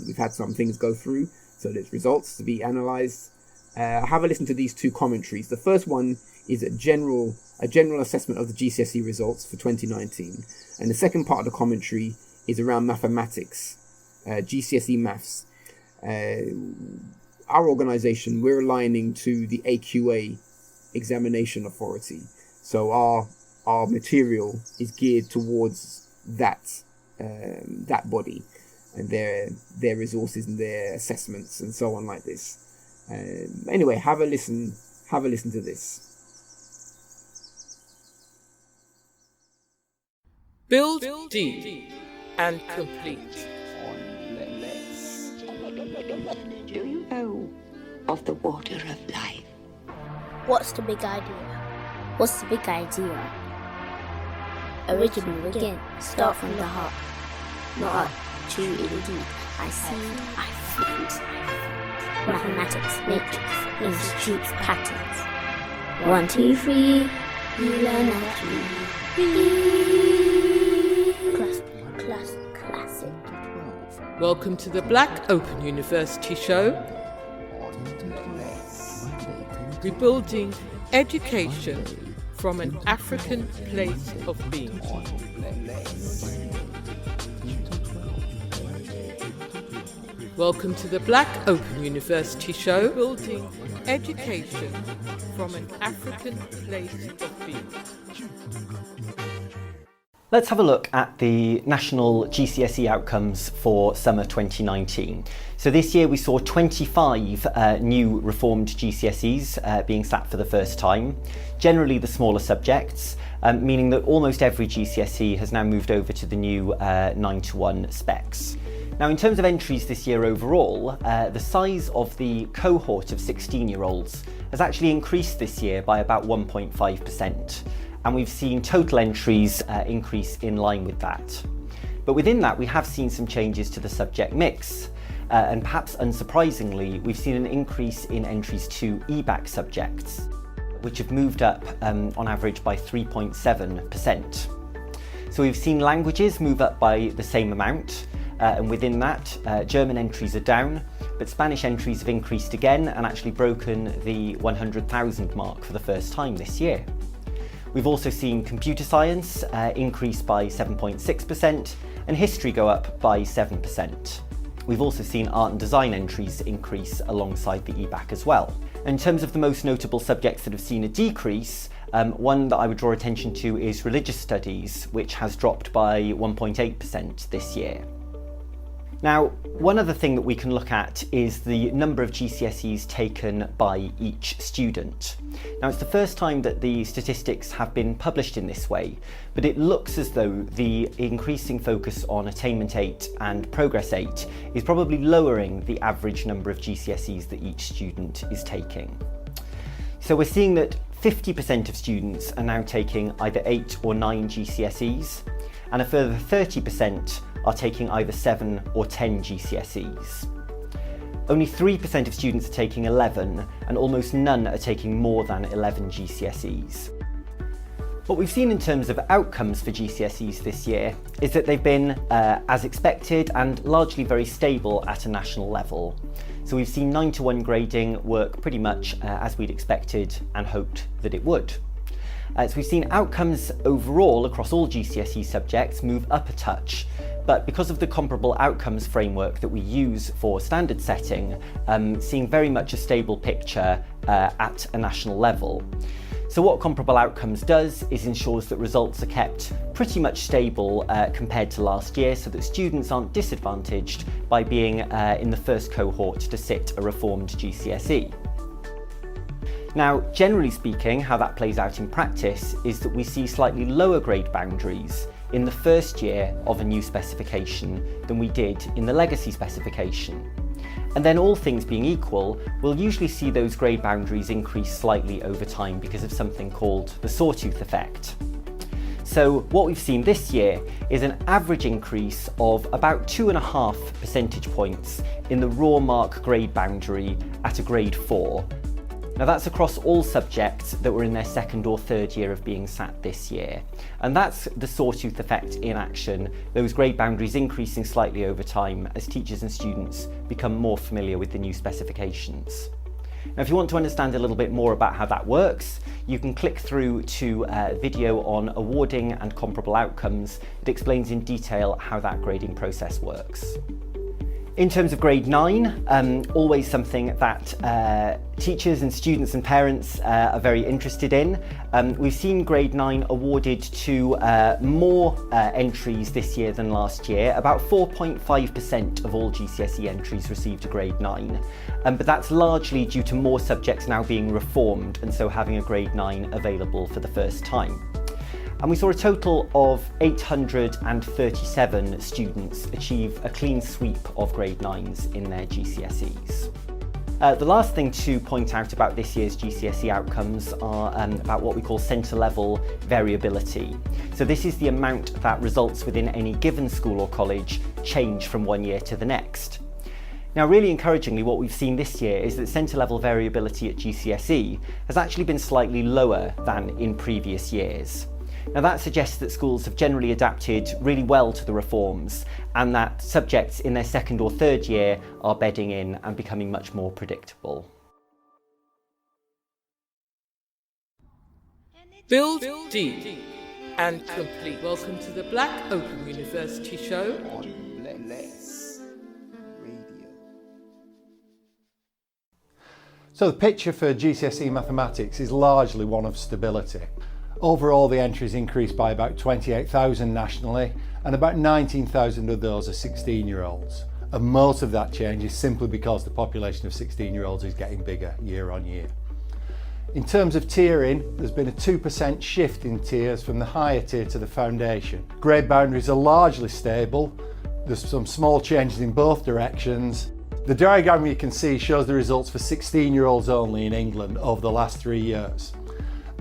things go through, so there's results to be analysed. have a listen to these two commentaries. The first one is a general assessment of the GCSE results for 2019, and the second part of the commentary is around mathematics, GCSE maths. Our organisation, we're aligning to the AQA examination authority, so our material is geared towards that body and their resources and their assessments and so on like this. Anyway, have a listen to this. Build deep and complete. Do you know of the water of life? What's the big idea? What's the big idea? Original again, start from the heart. Not too indeed. I see, I find. Mathematics, matrix, institutes, patterns. 1, 2, 3, uLearnNaturally. Classic. Welcome to the Black Open University Show. Rebuilding education from an African place of being. Welcome to the Black Open University Show. Building education from an African place of being. Let's have a look at the national GCSE outcomes for summer 2019. So this year we saw 25 new reformed GCSEs being sat for the first time, generally the smaller subjects, meaning that almost every GCSE has now moved over to the new 9-to-1 specs. Now, in terms of entries this year overall, the size of the cohort of 16-year-olds has actually increased this year by about 1.5%. And we've seen total entries increase in line with that. But within that, we have seen some changes to the subject mix. And perhaps unsurprisingly, we've seen an increase in entries to EBAC subjects, which have moved up on average by 3.7%. So we've seen languages move up by the same amount. And within that, German entries are down, but Spanish entries have increased again and actually broken the 100,000 mark for the first time this year. We've also seen computer science increase by 7.6% and history go up by 7%. We've also seen art and design entries increase alongside the EBAC as well. In terms of the most notable subjects that have seen a decrease, one that I would draw attention to is religious studies, which has dropped by 1.8% this year. Now, one other thing that we can look at is the number of GCSEs taken by each student. Now, it's the first time that the statistics have been published in this way, but it looks as though the increasing focus on Attainment 8 and Progress 8 is probably lowering the average number of GCSEs that each student is taking. So we're seeing that 50% of students are now taking either 8 or 9 GCSEs, and a further 30% are taking either 7 or 10 GCSEs. Only 3% of students are taking 11, and almost none are taking more than 11 GCSEs. What we've seen in terms of outcomes for GCSEs this year is that they've been as expected and largely very stable at a national level. So we've seen 9-to-1 grading work pretty much as we'd expected and hoped that it would. So we've seen outcomes overall across all GCSE subjects move up a touch, but because of the comparable outcomes framework that we use for standard setting, seeing very much a stable picture at a national level. So what comparable outcomes does is ensures that results are kept pretty much stable compared to last year, so that students aren't disadvantaged by being in the first cohort to sit a reformed GCSE. Now, generally speaking, how that plays out in practice is that we see slightly lower grade boundaries in the first year of a new specification than we did in the legacy specification. And then, all things being equal, we'll usually see those grade boundaries increase slightly over time because of something called the sawtooth effect. So what we've seen this year is an average increase of about 2.5 percentage points in the raw mark grade boundary at a grade 4. Now that's across all subjects that were in their second or third year of being sat this year. And that's the sawtooth effect in action, those grade boundaries increasing slightly over time as teachers and students become more familiar with the new specifications. Now, if you want to understand a little bit more about how that works, you can click through to a video on awarding and comparable outcomes. It explains in detail how that grading process works. In terms of grade 9, always something that teachers and students and parents are very interested in. We've seen grade 9 awarded to more entries this year than last year. About 4.5% of all GCSE entries received a grade 9. But that's largely due to more subjects now being reformed and so having a grade 9 available for the first time. And we saw a total of 837 students achieve a clean sweep of grade 9s in their GCSEs. The last thing to point out about this year's GCSE outcomes are about what we call centre level variability. So this is the amount that results within any given school or college change from one year to the next. Now, really encouragingly, what we've seen this year is that centre level variability at GCSE has actually been slightly lower than in previous years. Now, that suggests that schools have generally adapted really well to the reforms and that subjects in their second or third year are bedding in and becoming much more predictable. Build deep and complete. Welcome to the Black Open University Show on Bless Radio. So the picture for GCSE mathematics is largely one of stability. Overall, the entries increased by about 28,000 nationally, and about 19,000 of those are 16-year-olds. And most of that change is simply because the population of 16-year-olds is getting bigger year on year. In terms of tiering, there's been a 2% shift in tiers from the higher tier to the foundation. Grade boundaries are largely stable. There's some small changes in both directions. The diagram you can see shows the results for 16-year-olds only in England over the last 3 years.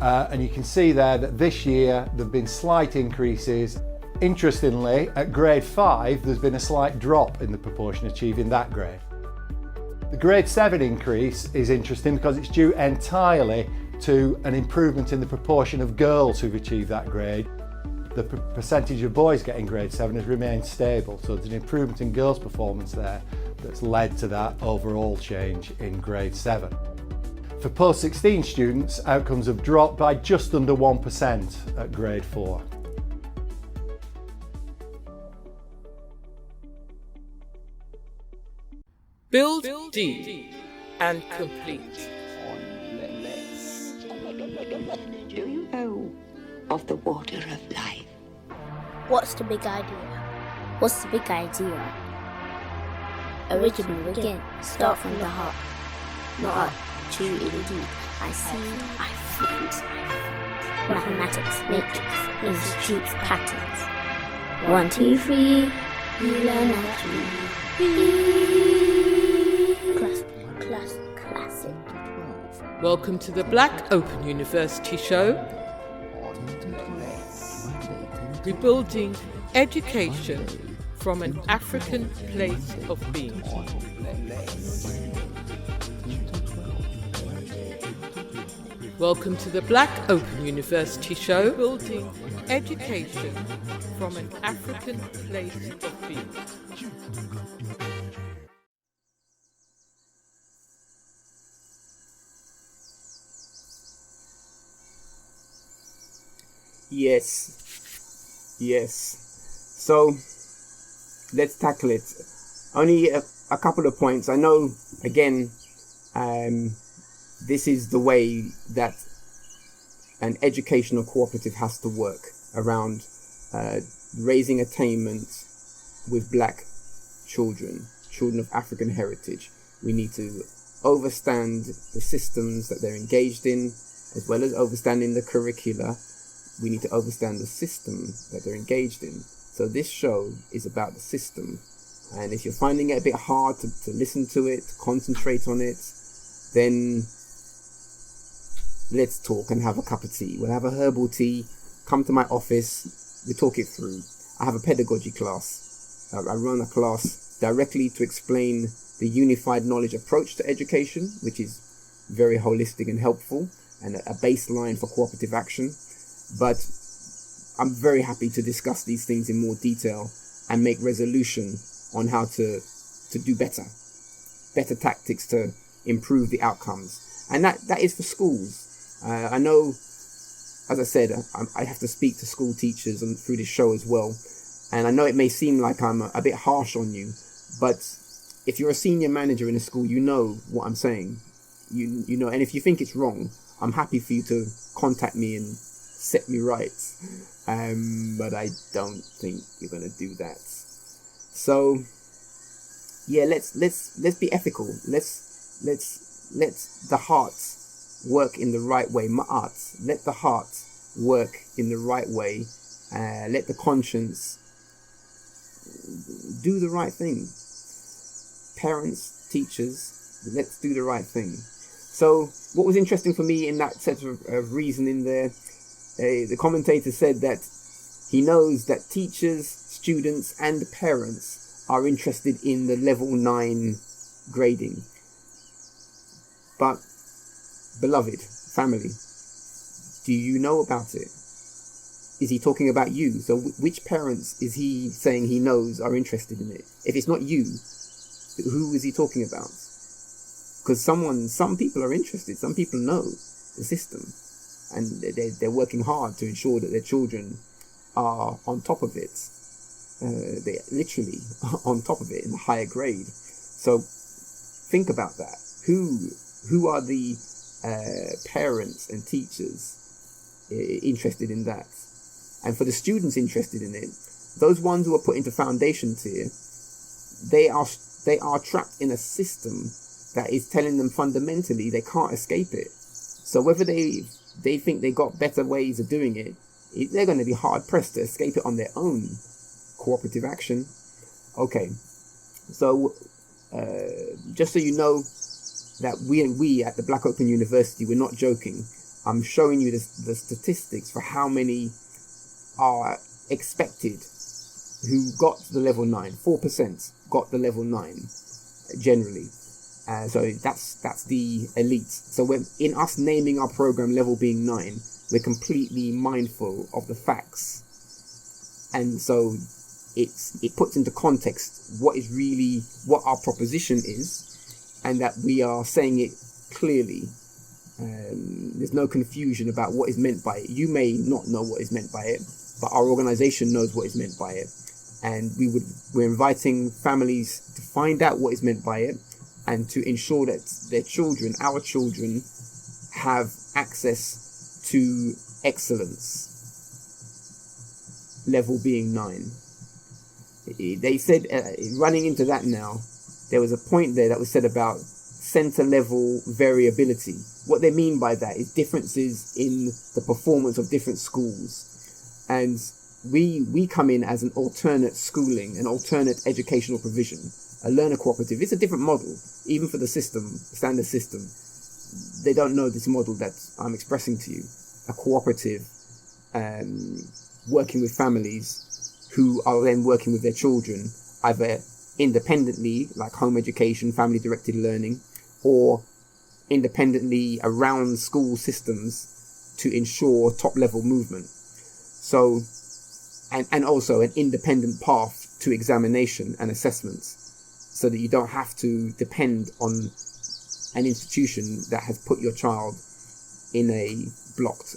And you can see there that this year there have been slight increases. Interestingly, at grade 5 there's been a slight drop in the proportion achieving that grade. The grade 7 increase is interesting because it's due entirely to an improvement in the proportion of girls who've achieved that grade. The percentage of boys getting grade 7 has remained stable, so there's an improvement in girls' performance there that's led to that overall change in grade 7. For post-16 students, outcomes have dropped by just under 1% at grade 4. Build deep and complete. On Bless. Do you know of the water of life? What's the big idea? What's the big idea? Original again, start from the heart. Not too deep. I see, I feel. Mathematics, matrix, institutes, patterns. 1, 2, 3, uLearnNaturally. Classic. Welcome to the Black Open University Show. Rebuilding education from an African place of being. Welcome to the Black Open University Show, building education from an African place of being. Yes. So let's tackle it. Only a couple of points. I know, again, this is the way that an educational cooperative has to work around raising attainment with black children of African heritage. We need to understand the systems that they're engaged in, as well as understanding the curricula. We need to understand the system that they're engaged in. So this show is about the system. And if you're finding it a bit hard to listen to it, to concentrate on it, then let's talk and have a cup of tea. We'll have a herbal tea. Come to my office. We talk it through. I have a pedagogy class. I run a class directly to explain the unified knowledge approach to education, which is very holistic and helpful, and a baseline for cooperative action. But I'm very happy to discuss these things in more detail and make resolution on how to do better tactics to improve the outcomes. And that is for schools. I know, as I said, I have to speak to school teachers through this show as well. And I know it may seem like I'm a bit harsh on you, but if you're a senior manager in a school, you know what I'm saying. You know, and if you think it's wrong, I'm happy for you to contact me and set me right. But I don't think you're going to do that. So, yeah, let's be ethical. Let's let the heart work in the right way. Ma'at, let the heart work in the right way. Let the conscience do the right thing. Parents, teachers, let's do the right thing. So what was interesting for me in that set of reasoning there, the commentator said that he knows that teachers, students and parents are interested in the level 9 grading. But, beloved family, do you know about it? Is he talking about you? So which parents is he saying he knows are interested in it? If it's not you, who is he talking about? Because some people are interested. Some people know the system, and they're working hard to ensure that their children are on top of it. They're literally on top of it in a higher grade. So think about that. Who are the parents and teachers interested in that? And for the students interested in it, those ones who are put into foundation tier, they are trapped in a system that is telling them fundamentally they can't escape it. So whether they think they got better ways of doing it, they're going to be hard pressed to escape it on their own. Cooperative action. Okay, so just so you know that we at the Black Open University, we're not joking. I'm showing you the statistics for how many are expected who got to the level 9. 4% got the level 9 generally. So that's the elite. So when in us naming our program level being 9, we're completely mindful of the facts, and so it puts into context what our proposition is, and that we are saying it clearly. There's no confusion about what is meant by it. You may not know what is meant by it, but our organization knows what is meant by it, and we're inviting families to find out what is meant by it, and to ensure that their children, our children, have access to excellence, level being 9. They said, running into that now, there was a point there that was said about center level variability. What they mean by that is differences in the performance of different schools. And we come in as an alternate schooling, an alternate educational provision, a learner cooperative. It's a different model, even for the system, standard system. They don't know this model that I'm expressing to you. A cooperative, working with families who are then working with their children, either independently, like home education, family-directed learning, or independently around school systems to ensure top-level movement. So, and also an independent path to examination and assessment, so that you don't have to depend on an institution that has put your child in a blocked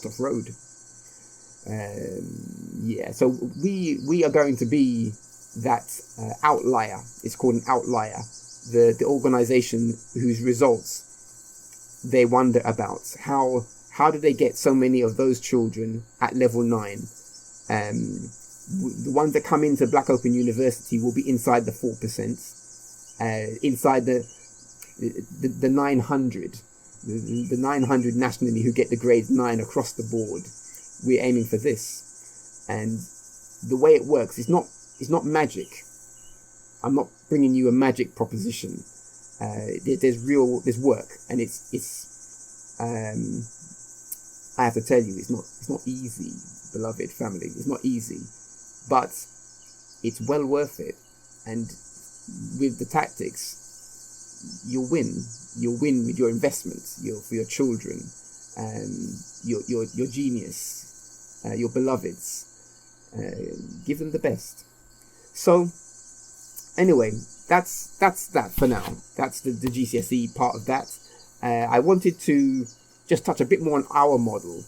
off road. So we are going to be that outlier. It's called an outlier. The organization whose results they wonder about. How do they get so many of those children at level 9? The ones that come into Black Open University will be inside the 4%, inside the 900, the 900 nationally who get the grades 9 across the board. We're aiming for this, and the way it works is not magic. I'm not bringing you a magic proposition. There's work, and it's I have to tell you, it's not easy, beloved family. It's not easy, but it's well worth it. And with the tactics, you'll win. You'll win with your investments, for your children, your genius, your beloveds. Give them the best. So, anyway, that's that for now. That's the GCSE part of that. I wanted to just touch a bit more on our model.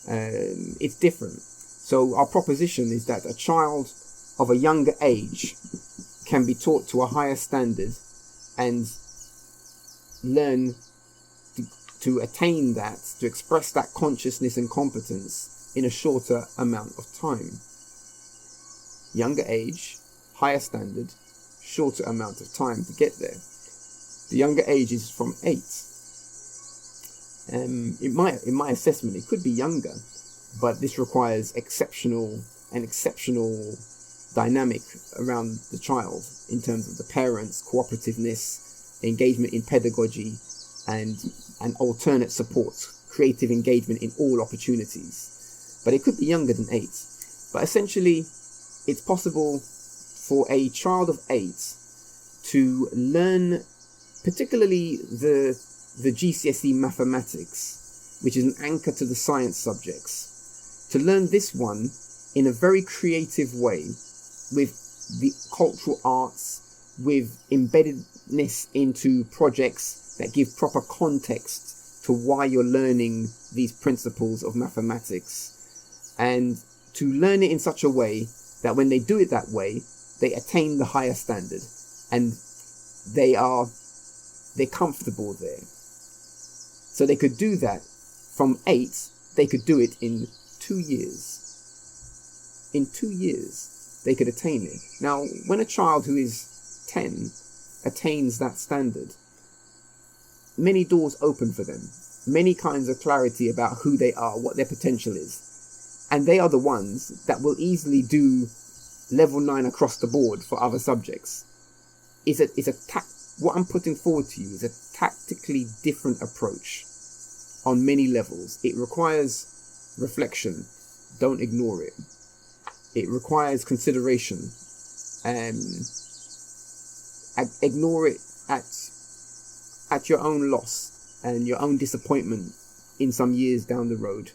It's different. So our proposition is that a child of a younger age can be taught to a higher standard and learn to attain that, to express that consciousness and competence in a shorter amount of time. Younger age, higher standard, shorter amount of time to get there. The younger age is from 8. In my assessment, it could be younger, but this requires exceptional dynamic around the child in terms of the parents, cooperativeness, engagement in pedagogy, and alternate supports, creative engagement in all opportunities. But it could be younger than 8. But essentially, it's possible for a child of 8 to learn, particularly the GCSE mathematics, which is an anchor to the science subjects, to learn this one in a very creative way, with the cultural arts, with embeddedness into projects that give proper context to why you're learning these principles of mathematics, and to learn it in such a way that when they do it that way, they attain the higher standard and they're comfortable there. So they could do that from 8, they could do it in 2 years. In 2 years, they could attain it. Now, when a child who is 10 attains that standard, many doors open for them. Many kinds of clarity about who they are, what their potential is. And they are the ones that will easily do level 9 across the board for other subjects. What I'm putting forward to you is a tactically different approach on many levels. It requires reflection. Don't ignore it. It requires consideration. Ignore it at your own loss and your own disappointment in some years down the road.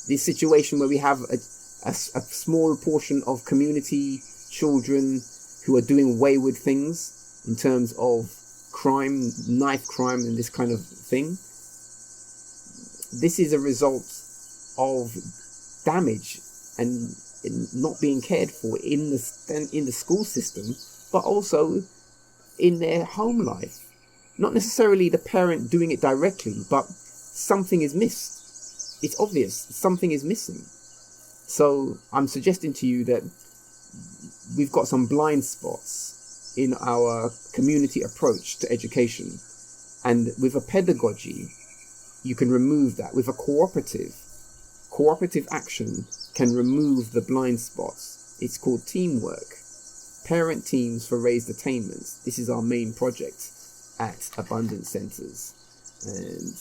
This situation where we have a small portion of community children who are doing wayward things in terms of crime, knife crime, and this kind of thing. This is a result of damage and not being cared for in the school system, but also in their home life. Not necessarily the parent doing it directly, but something is missed. It's obvious something is missing. So I'm suggesting to you that we've got some blind spots in our community approach to education. And with a pedagogy, you can remove that. With a cooperative action can remove the blind spots. It's called teamwork. Parent teams for Raised Attainment. This is our main project at Abundance Centres. And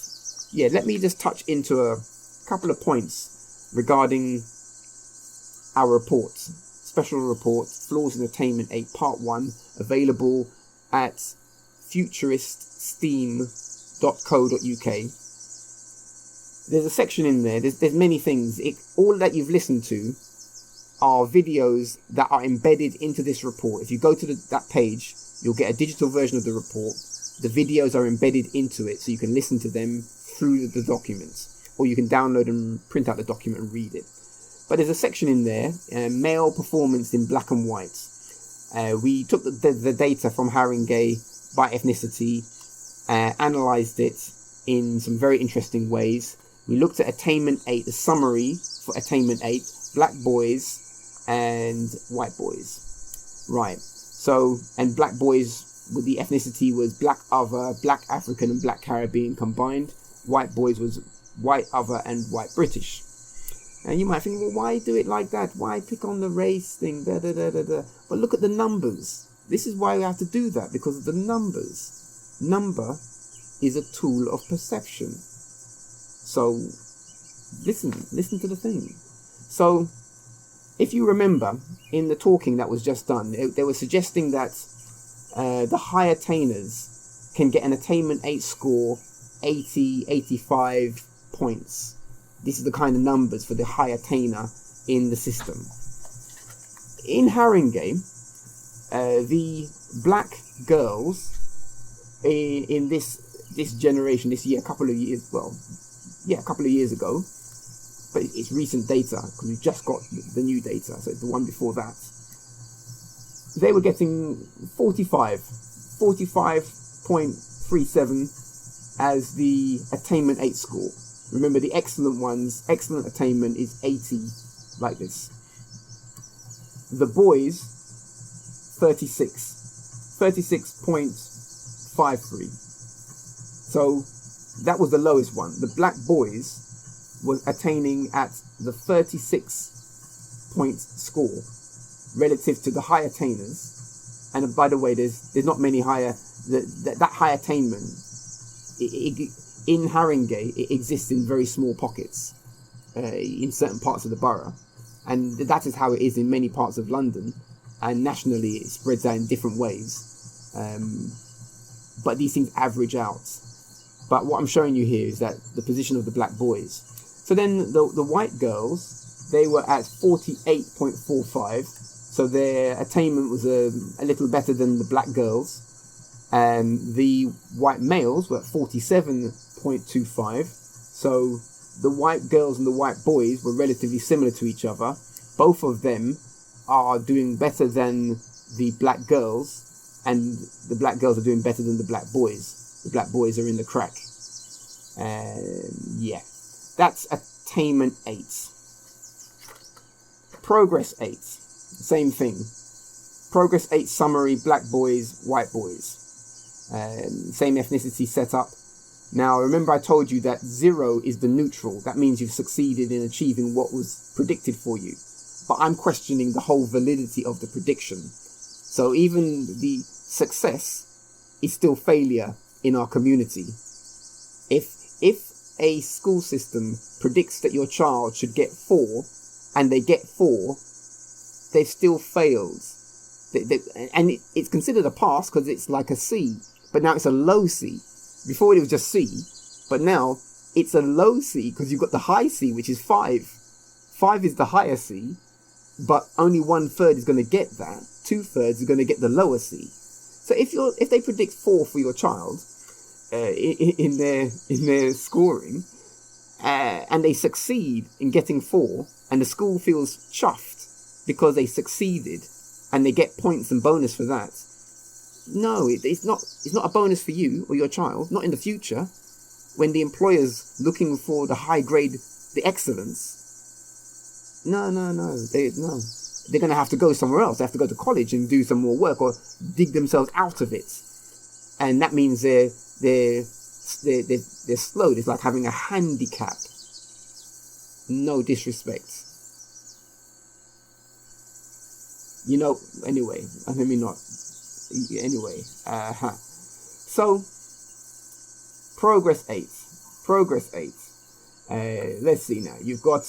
yeah, let me just touch into a couple of points regarding our report. Special report, Flaws in Attainment 8, Part 1, available at futuriststeam.co.uk. There's a section in there, there's many things. All that you've listened to are videos that are embedded into this report. If you go to that page, you'll get a digital version of the report. The videos are embedded into it, so you can listen to them through the documents, or you can download and print out the document and read it. But there's a section in there, male performance in black and white. We took the data from Haringey by ethnicity, analysed it in some very interesting ways. We looked at Attainment 8, the summary for Attainment 8, black boys and white boys. Right, so, and black boys with the ethnicity was black other, black African and black Caribbean combined. White boys was white other and white British. And you might think, well, why do it like that? Why pick on the race thing? But look at the numbers. This is why we have to do that, because of the numbers. Number is a tool of perception. So listen to the thing. So if you remember in the talking that was just done, they were suggesting that the high attainers can get an Attainment 8 score, 80, 85 points. This is the kind of numbers for the high attainer in the system. In Haringey, the black girls in this generation, this year, a couple of years ago, but it's recent data because we just got the new data, so it's the one before that. They were getting 45.37 as the attainment 8 score. Remember, the excellent excellent attainment is 80, like this. The boys, 36.53. So that was the lowest one. The black boys was attaining at the 36 point score relative to the high attainers. And by the way, there's not many higher. That high attainment in Haringey, it exists in very small pockets in certain parts of the borough, and that is how it is in many parts of London, and nationally it spreads out in different ways. But these things average out. But what I'm showing you here is that the position of the black boys. So then the white girls, they were at 48.45. So their attainment was a little better than the black girls. And the white males were at 47.25. So the white girls and the white boys were relatively similar to each other. Both of them are doing better than the black girls, and the black girls are doing better than the black boys. The black boys are in the crack. Yeah, that's attainment 8. Progress 8, same thing. Progress 8 summary, black boys, white boys. Same ethnicity setup. Now remember I told you that 0 is the neutral. That means you've succeeded in achieving what was predicted for you. But I'm questioning the whole validity of the prediction. So even the success is still failure in our community. If a school system predicts that your child should get 4 and they get 4, they've still failed. And it's considered a pass because it's like a C, but now it's a low C. Before it was just C, but now it's a low C because you've got the high C, which is 5. 5 is the higher C, but only 1/3 is going to get that. 2/3 is going to get the lower C. So if they predict 4 for your child in their scoring, and they succeed in getting 4, and the school feels chuffed because they succeeded, and they get points and bonus for that. No, it's not a bonus for you or your child, not in the future, when the employer's looking for the high grade, the excellence. No. They're going to have to go somewhere else. They have to go to college and do some more work or dig themselves out of it. And that means they're slow. It's like having a handicap. No disrespect. Anyway, let me not. Anyway, So, progress 8. Let's see now. You've got,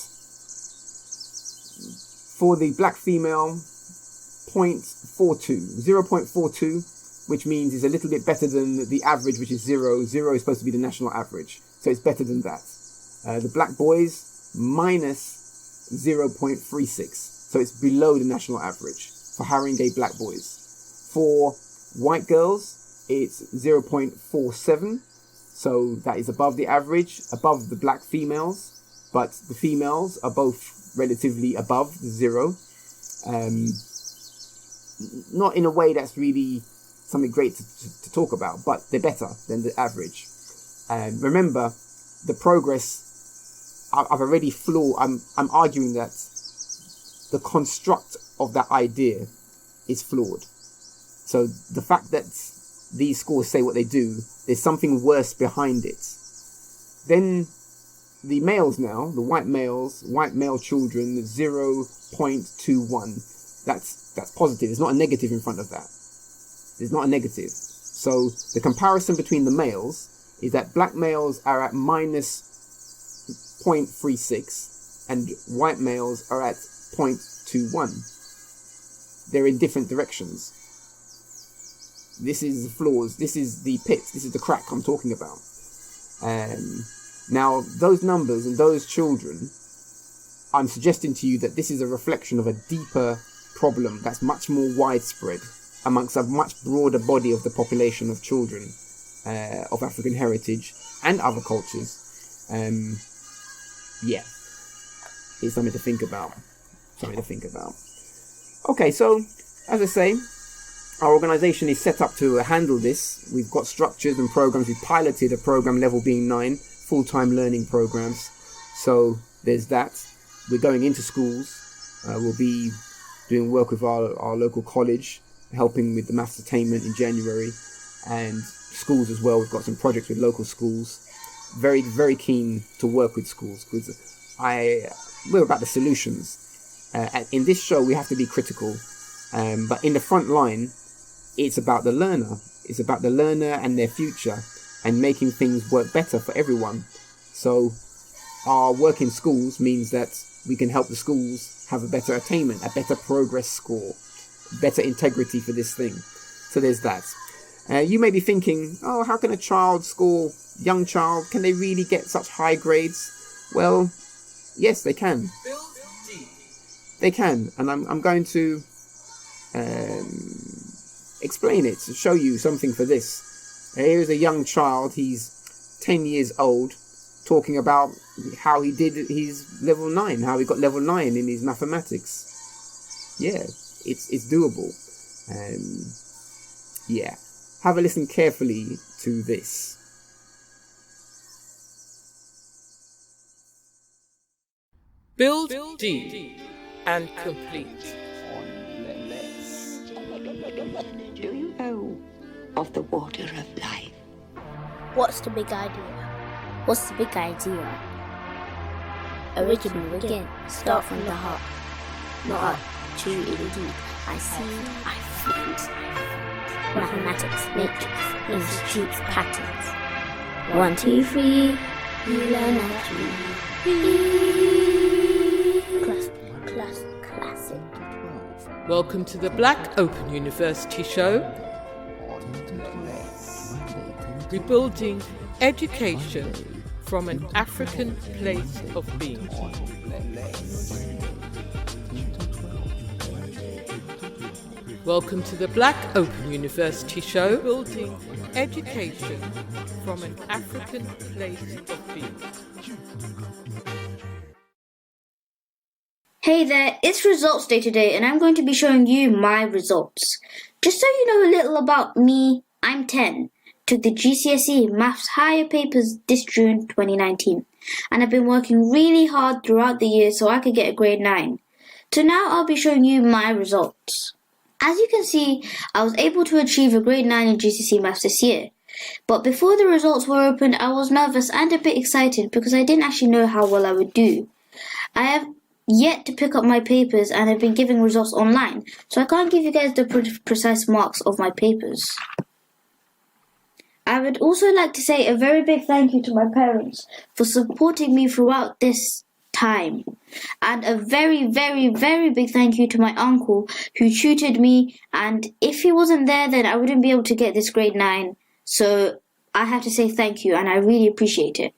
for the black female, 0.42, which means it's a little bit better than the average, which is 0. 0 is supposed to be the national average, so it's better than that. The black boys, minus 0.36, so it's below the national average for Haringey black boys. For white girls, it's 0.47, so that is above the average, above the black females, but the females are both relatively above 0. Not in a way that's really something great to talk about, but they're better than the average. Remember, the progress, I've already flawed. I'm arguing that the construct of that idea is flawed. So the fact that these scores say what they do, there's something worse behind it. Then the males now, the white male children, 0.21. That's positive. There's not a negative in front of that. There's not a negative. So the comparison between the males is that black males are at minus 0.36 and white males are at 0.21. They're in different directions. This is the flaws. This is the pit. This is the crack I'm talking about. Now, those numbers and those children, I'm suggesting to you that this is a reflection of a deeper problem that's much more widespread. amongst a much broader body of the population of children of African heritage and other cultures. Yeah, it's something to think about. Okay, so as I say, our organisation is set up to handle this. We've got structures and programs. We've piloted a program, level being 9, full-time learning programs. So there's that. We're going into schools. We'll be doing work with our local college, helping with the Raised Attainment in January, and schools as well. We've got some projects with local schools. Very, very keen to work with schools because we're about the solutions. In this show, we have to be critical, but in the front line, it's about the learner. It's about the learner and their future and making things work better for everyone. So our work in schools means that we can help the schools have a better attainment, a better progress score, better integrity for this thing. So there's that. You may be thinking, oh, how can a young child, can they really get such high grades? Well, yes, they can. They can, and I'm going to explain it, to show you something for this. Here's a young child, he's 10 years old, talking about how he did his level 9, how he got level 9 in his mathematics. Yeah, it's doable. Yeah, have a listen carefully to this. Build deep and complete. Do you know of the water of life? What's the big idea? What's the big idea? Original again, start from the heart. Not up, too indeed. I see, I feel. Mathematics, matrix, institutes, patterns. 1, 2, 3, uLearnNaturally. Classic. Welcome to the Black Open University Show. Rebuilding education from an African place of being. Welcome to the Black Open University Show. Building education from an African place of being. Hey there, it's results day today and I'm going to be showing you my results. Just so you know a little about me, I'm 10. Took the GCSE Maths Higher Papers this June 2019 and I've been working really hard throughout the year so I could get a grade 9. So now I'll be showing you my results. As you can see, I was able to achieve a grade 9 in GCSE Maths this year. But before the results were opened, I was nervous and a bit excited because I didn't actually know how well I would do. I have yet to pick up my papers and have been giving results online, so I can't give you guys the precise marks of my papers. I would also like to say a very big thank you to my parents for supporting me throughout this time. And a very, very, very big thank you to my uncle who tutored me, and if he wasn't there then I wouldn't be able to get this grade 9. So I have to say thank you and I really appreciate it.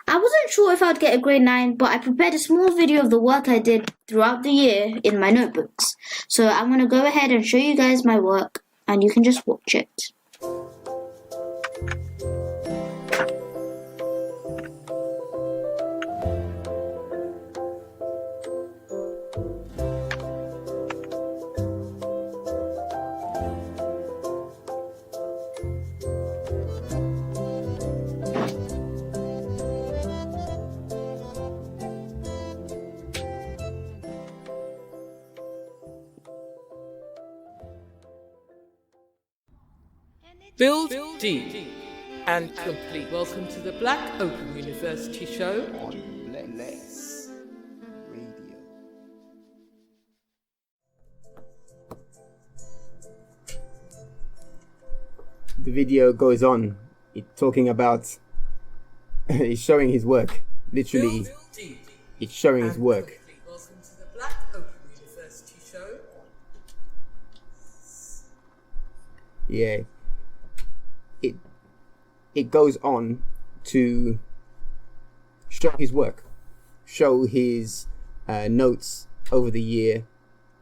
I wasn't sure if I'd get a grade 9, but I prepared a small video of the work I did throughout the year in my notebooks. So I'm going to go ahead and show you guys my work and you can just watch it. Build deep and complete. Welcome to the Black Open University Show. Let's Radio. The video goes on, talking about, it's showing his work. Literally, it's showing his work. Welcome to the Black Open University Show. Yeah. It goes on to show his work, show his notes over the year,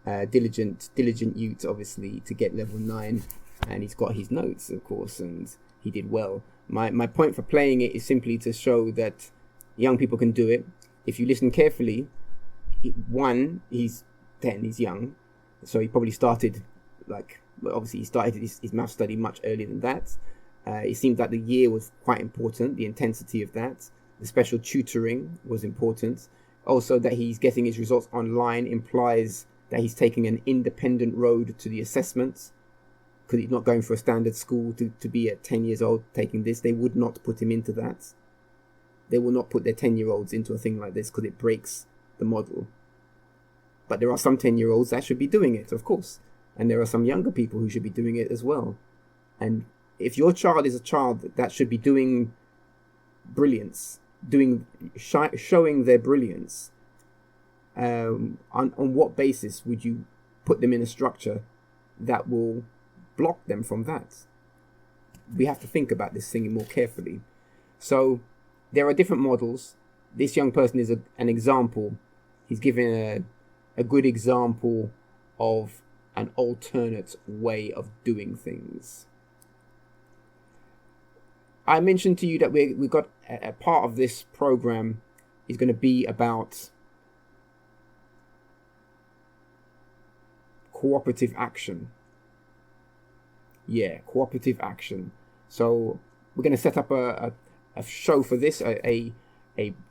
diligent youth, obviously, to get level 9, and he's got his notes, of course, and he did well. My point for playing it is simply to show that young people can do it. If you listen carefully, he's 10, he's young, so he probably started he started his math study much earlier than that. It seemed that the year was quite important, the intensity of that. The special tutoring was important. Also, that he's getting his results online implies that he's taking an independent road to the assessments, because he's not going for a standard school to be at 10 years old taking this. They would not put him into that. They will not put their 10-year-olds into a thing like this because it breaks the model. But there are some 10-year-olds that should be doing it, of course. And there are some younger people who should be doing it as well. And if your child is a child that should be doing brilliance, showing their brilliance, on what basis would you put them in a structure that will block them from that? We have to think about this thing more carefully. So there are different models. This young person is an example. He's given a good example of an alternate way of doing things. I mentioned to you that we've got a part of this program is going to be about cooperative action. Yeah, cooperative action. So we're going to set up a show for this, a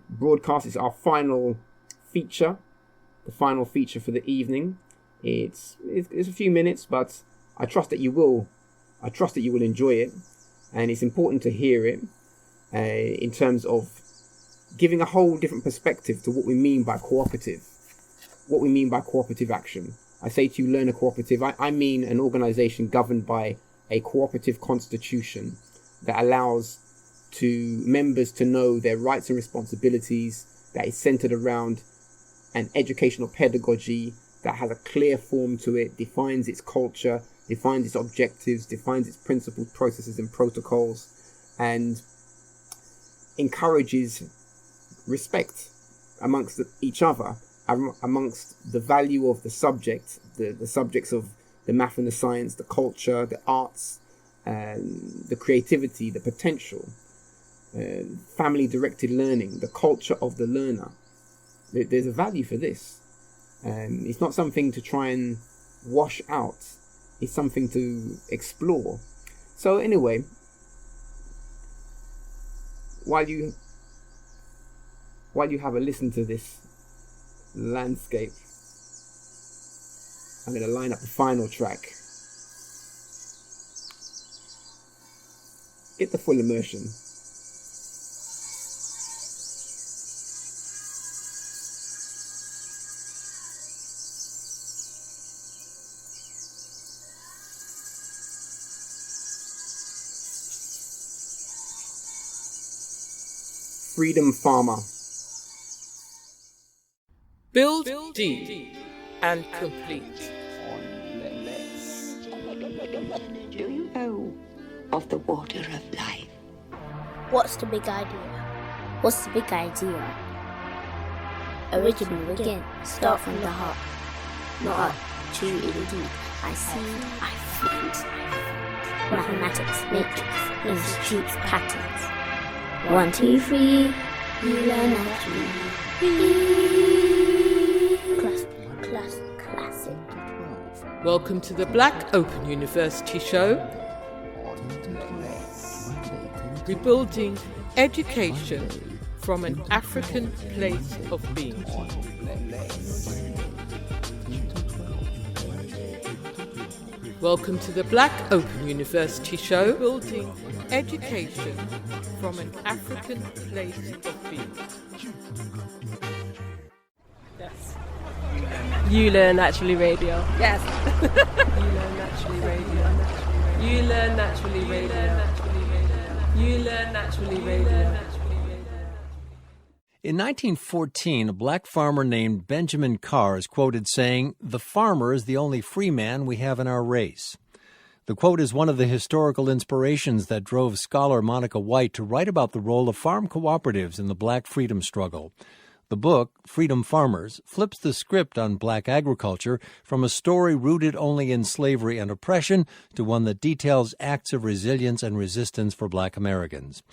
broadcast. Is our final feature, the final feature for the evening. It's a few minutes, but I trust that you will enjoy it, and it's important to hear it in terms of giving a whole different perspective to what we mean by cooperative, what we mean by cooperative action. I say to you, learn a cooperative. I mean an organization governed by a cooperative constitution that allows to members to know their rights and responsibilities, that is centered around an educational pedagogy that has a clear form to it, defines its culture, defines its objectives, defines its principles, processes and protocols, and encourages respect amongst each other, amongst the value of the subject, the subjects of the math and the science, the culture, the arts, the creativity, the potential, family-directed learning, the culture of the learner. There's a value for this. It's not something to try and wash out. It's something to explore. So anyway, while you have a listen to this landscape, I'm going to line up the final track. Get the full immersion. Freedom Farmer. Build deep and complete. Do you know of the water of life? What's the big idea? What's the big idea? Original again, start from the heart. Not up, too indeed. I see, I find. Mathematics, matrix, institutes, patterns. 1, 2, 3, uLearnNaturally. Classic. Welcome to the Black Open University Show. Rebuilding education from an African place of being. Welcome to the Black Open University Show. Building education from an African place of being. Yes. uLearnNaturally Radio. Yes. uLearnNaturally Radio. uLearnNaturally Radio. uLearnNaturally Radio. In 1914, a black farmer named Benjamin Carr is quoted saying, "The farmer is the only free man we have in our race." The quote is one of the historical inspirations that drove scholar Monica White to write about the role of farm cooperatives in the black freedom struggle. The book, Freedom Farmers, flips the script on black agriculture from a story rooted only in slavery and oppression to one that details acts of resilience and resistance for black Americans.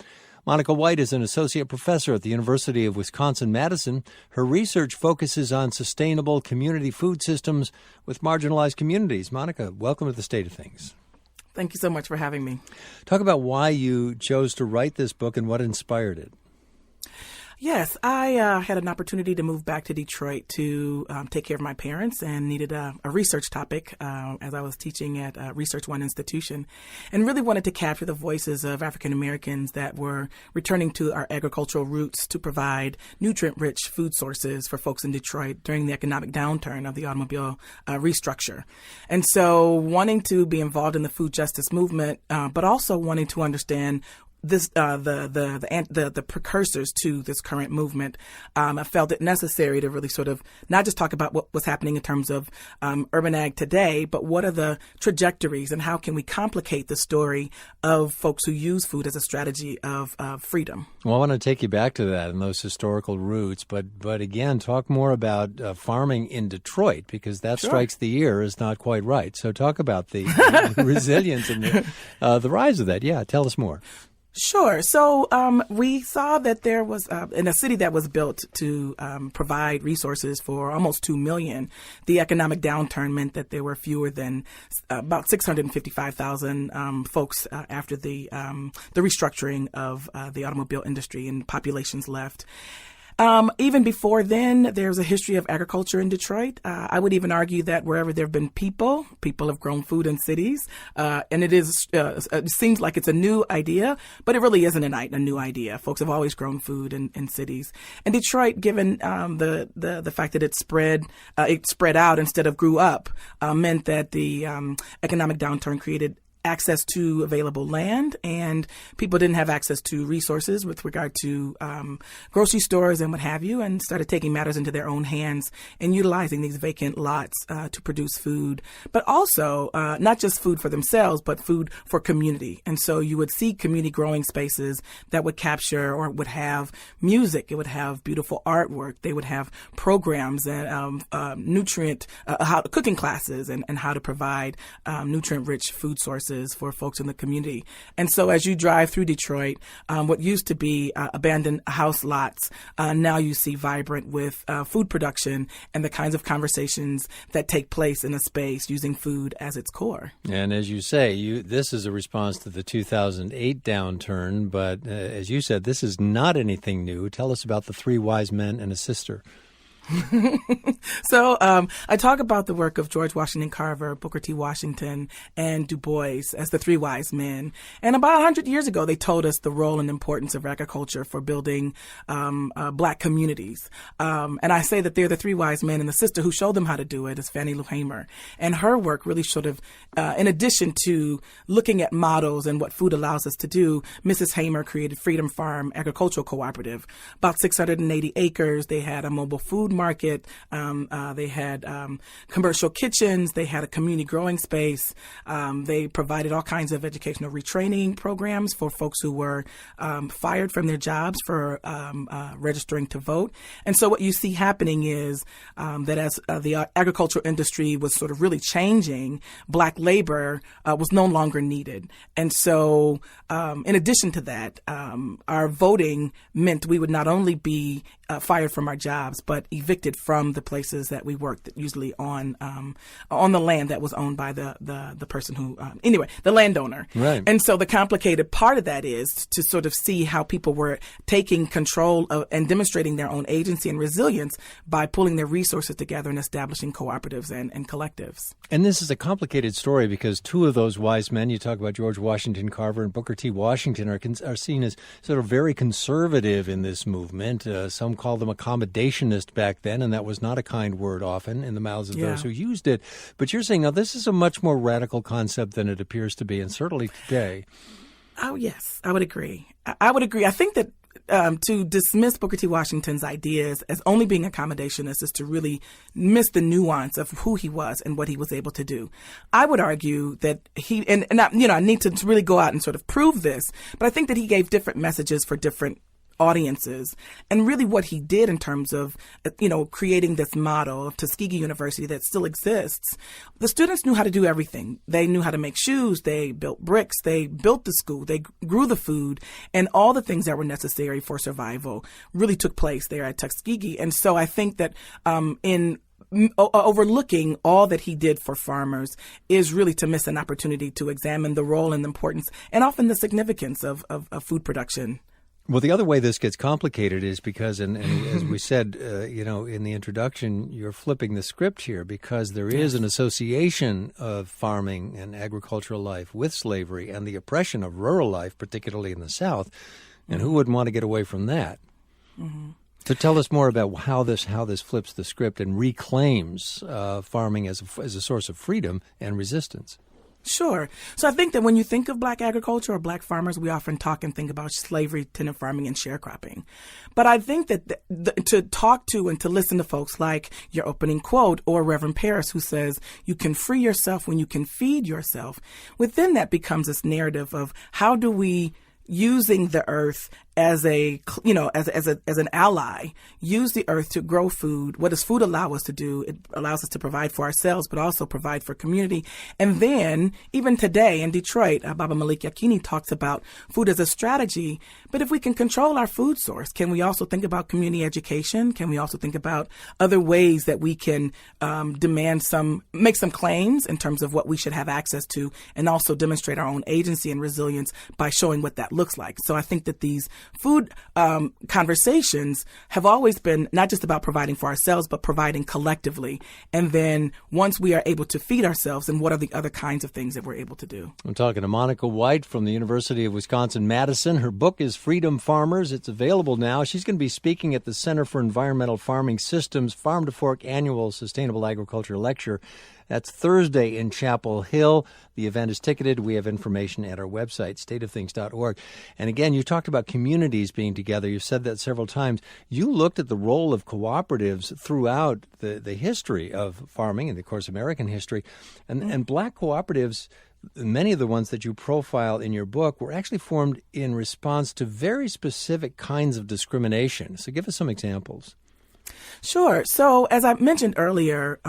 Monica White is an associate professor at the University of Wisconsin-Madison. Her research focuses on sustainable community food systems with marginalized communities. Monica, welcome to The State of Things. Thank you so much for having me. Talk about why you chose to write this book and what inspired it. Yes, I had an opportunity to move back to Detroit to take care of my parents and needed a research topic as I was teaching at Research One institution, and really wanted to capture the voices of African Americans that were returning to our agricultural roots to provide nutrient-rich food sources for folks in Detroit during the economic downturn of the automobile restructure. And so wanting to be involved in the food justice movement, but also wanting to understand this the precursors to this current movement. I felt it necessary to really sort of not just talk about what was happening in terms of urban ag today, but what are the trajectories and how can we complicate the story of folks who use food as a strategy of freedom. Well, I want to take you back to that and those historical roots, but again, talk more about farming in Detroit, because that strikes the ear as not quite right. So talk about the resilience and the rise of that. Yeah, tell us more. Sure. So we saw that there was, in a city that was built to provide resources for almost 2 million, the economic downturn meant that there were fewer than about 655,000 folks after the restructuring of the automobile industry, and populations left. Even before then, there's a history of agriculture in Detroit. I would even argue that wherever there have been people have grown food in cities. And it seems like it's a new idea, but it really isn't a new idea. Folks have always grown food in cities. And Detroit, given the fact that it spread out instead of grew up, meant that the economic downturn created access to available land, and people didn't have access to resources with regard to grocery stores and what have you, and started taking matters into their own hands and utilizing these vacant lots to produce food, but also not just food for themselves, but food for community. And so you would see community growing spaces that would capture or would have music, it would have beautiful artwork, they would have programs and cooking classes and how to provide nutrient-rich food sources for folks in the community. And so as you drive through Detroit, what used to be abandoned house lots, now you see vibrant with food production and the kinds of conversations that take place in a space using food as its core. And as you say, this is a response to the 2008 downturn, but as you said, this is not anything new. Tell us about the 3 wise men and a sister. So I talk about the work of George Washington Carver, Booker T. Washington, and Du Bois as the 3 wise men. And about 100 years ago, they told us the role and importance of agriculture for building black communities. And I say that they're the 3 wise men, and the sister who showed them how to do it is Fannie Lou Hamer. And her work really sort of, in addition to looking at models and what food allows us to do, Mrs. Hamer created Freedom Farm Agricultural Cooperative. About 680 acres. They had a mobile food market. They had commercial kitchens. They had a community growing space. They provided all kinds of educational retraining programs for folks who were fired from their jobs for registering to vote. And so what you see happening is that as the agricultural industry was sort of really changing, black labor was no longer needed. And so in addition to that, our voting meant we would not only be fired from our jobs, but evicted from the places that we worked, usually on the land that was owned by the person who, the landowner. Right. And so the complicated part of that is to sort of see how people were taking control of and demonstrating their own agency and resilience by pulling their resources together and establishing cooperatives and collectives. And this is a complicated story because 2 of those wise men, you talk about George Washington Carver and Booker T. Washington, are seen as sort of very conservative in this movement. Some call them accommodationist back then, and that was not a kind word often in the mouths of those who used it. But you're saying, now, this is a much more radical concept than it appears to be, and certainly today. Oh, yes, I would agree. I would agree. I think that to dismiss Booker T. Washington's ideas as only being accommodationist is to really miss the nuance of who he was and what he was able to do. I would argue that he, and I need to really go out and sort of prove this, but I think that he gave different messages for different audiences. And really what he did in terms of, creating this model of Tuskegee University that still exists, the students knew how to do everything. They knew how to make shoes, they built bricks, they built the school, they grew the food, and all the things that were necessary for survival really took place there at Tuskegee. And so I think that in overlooking all that he did for farmers is really to miss an opportunity to examine the role and the importance and often the significance of food production. Well, the other way this gets complicated is because, and as we said, in the introduction, you're flipping the script here because there is an association of farming and agricultural life with slavery and the oppression of rural life, particularly in the South. And who wouldn't want to get away from that? Mm-hmm. So tell us more about how this flips the script and reclaims farming as a source of freedom and resistance. Sure. So I think that when you think of black agriculture or black farmers, we often talk and think about slavery, tenant farming, and sharecropping. But I think that to talk to and to listen to folks like your opening quote or Reverend Paris, who says you can free yourself when you can feed yourself, within that becomes this narrative of how do we, using the earth as an ally, use the earth to grow food. What does food allow us to do? It allows us to provide for ourselves, but also provide for community. And then, even today in Detroit, Baba Malik Yakini talks about food as a strategy. But if we can control our food source, can we also think about community education? Can we also think about other ways that we can make some claims in terms of what we should have access to, and also demonstrate our own agency and resilience by showing what that looks like? So I think that these food conversations have always been not just about providing for ourselves, but providing collectively. And then once we are able to feed ourselves, then what are the other kinds of things that we're able to do? I'm talking to Monica White from the University of Wisconsin-Madison. Her book is Freedom Farmers. It's available now. She's going to be speaking at the Center for Environmental Farming Systems Farm to Fork Annual Sustainable Agriculture Lecture. That's Thursday in Chapel Hill. The event is ticketed. We have information at our website, stateofthings.org. And again, you talked about communities being together. You've said that several times. You looked at the role of cooperatives throughout the history of farming and, of course, American history. And black cooperatives, many of the ones that you profile in your book, were actually formed in response to very specific kinds of discrimination. So give us some examples. Sure. So as I mentioned earlier,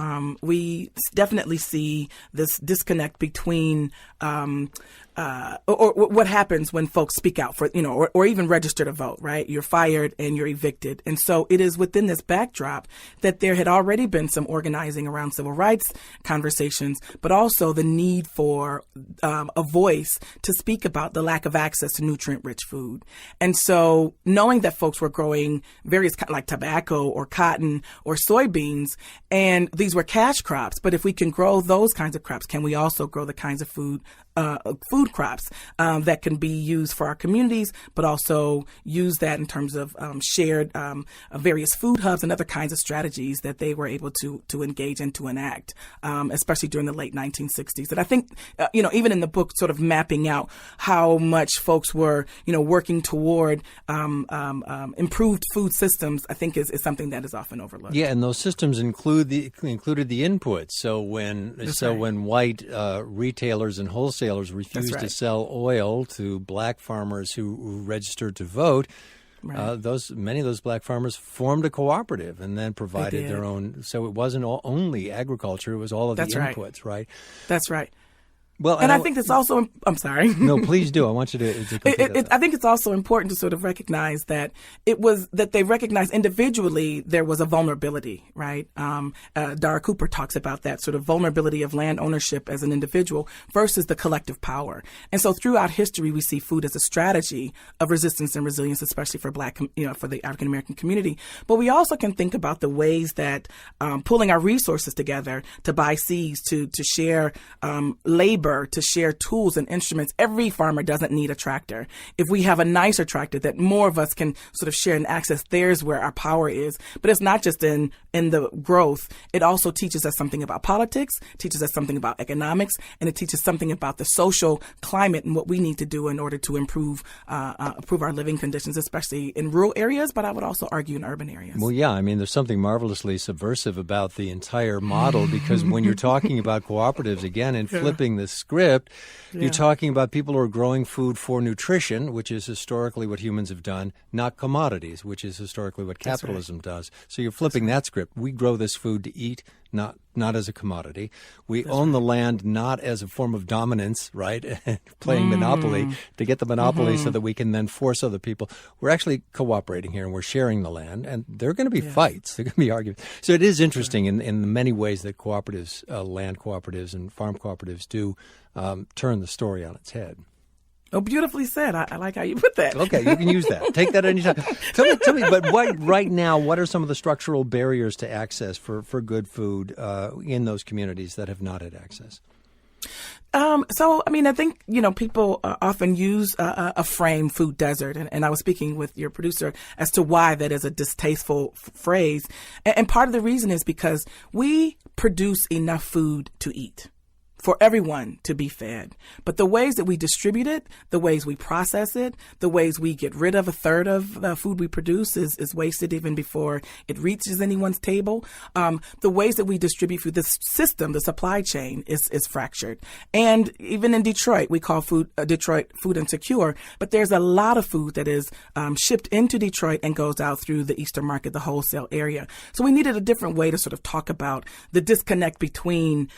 we definitely see this disconnect between or what happens when folks speak out for, or even register to vote, right? You're fired and you're evicted. And so it is within this backdrop that there had already been some organizing around civil rights conversations, but also the need for a voice to speak about the lack of access to nutrient-rich food. And so knowing that folks were growing various like tobacco or cotton or soybeans, and these were cash crops, but if we can grow those kinds of crops, can we also grow the kinds of food crops that can be used for our communities, but also use that in terms of shared various food hubs and other kinds of strategies that they were able to engage and to enact, especially during the late 1960s. And I think, even in the book, sort of mapping out how much folks were, working toward improved food systems, I think is something that is often overlooked. Yeah, and those systems included the inputs. So when white retailers and wholesalers refused to sell oil to black farmers who registered to vote, many of those black farmers formed a cooperative and then provided their own. So it wasn't only agriculture; it was all of the inputs, right? That's right. Well, and I think it's also, I'm sorry. No, please do. I want you to I think it's also important to sort of recognize that that they recognized individually there was a vulnerability, right? Dara Cooper talks about that sort of vulnerability of land ownership as an individual versus the collective power. And so throughout history, we see food as a strategy of resistance and resilience, especially for for the African American community. But we also can think about the ways that pulling our resources together to buy seeds, to share labor, to share tools and instruments. Every farmer doesn't need a tractor. If we have a nicer tractor that more of us can sort of share and access, there's where our power is. But it's not just in the growth. It also teaches us something about politics, teaches us something about economics, and it teaches something about the social climate and what we need to do in order to improve our living conditions, especially in rural areas, but I would also argue in urban areas. Well, yeah, I mean, there's something marvelously subversive about the entire model because when you're talking about cooperatives, again, and flipping this script, you're talking about people who are growing food for nutrition, which is historically what humans have done, not commodities, which is historically what capitalism does. So you're flipping that script. We grow this food to eat, not as a commodity. We own the land not as a form of dominance, right? Playing Monopoly to get the monopoly so that we can then force other people. We're actually cooperating here and we're sharing the land, and there are going to be fights. There are going to be arguments. So it is interesting in the many ways that cooperatives, land cooperatives and farm cooperatives do turn the story on its head. Oh, beautifully said. I like how you put that. Okay, you can use that. Take that anytime. Tell me, but right now, what are some of the structural barriers to access for good food in those communities that have not had access? I think, people often use a frame, food desert, and I was speaking with your producer as to why that is a distasteful phrase. And part of the reason is because we produce enough food to eat, for everyone to be fed. But the ways that we distribute it, the ways we process it, the ways we get rid of a third of the food we produce is wasted even before it reaches anyone's table. The ways that we distribute food, the system, the supply chain is fractured. And even in Detroit, we call Detroit food insecure, but there's a lot of food that is shipped into Detroit and goes out through the Eastern market, the wholesale area. So we needed a different way to sort of talk about the disconnect between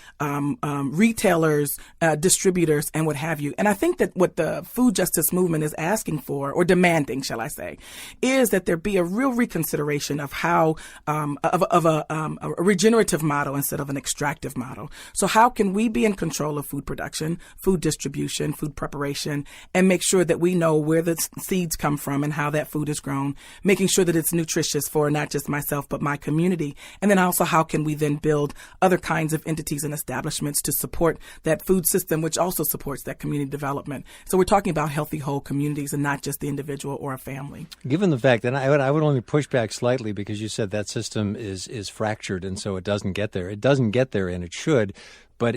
retailers, distributors, and what have you. And I think that what the food justice movement is asking for, or demanding, shall I say, is that there be a real reconsideration of how of a regenerative model instead of an extractive model. So how can we be in control of food production, food distribution, food preparation, and make sure that we know where the seeds come from and how that food is grown, making sure that it's nutritious for not just myself but my community, and then also how can we then build other kinds of entities and establishments to support that food system, which also supports that community development. So we're talking about healthy, whole communities and not just the individual or a family. Given the fact, and I would only push back slightly because you said that system is fractured and so it doesn't get there. It doesn't get there and it should. But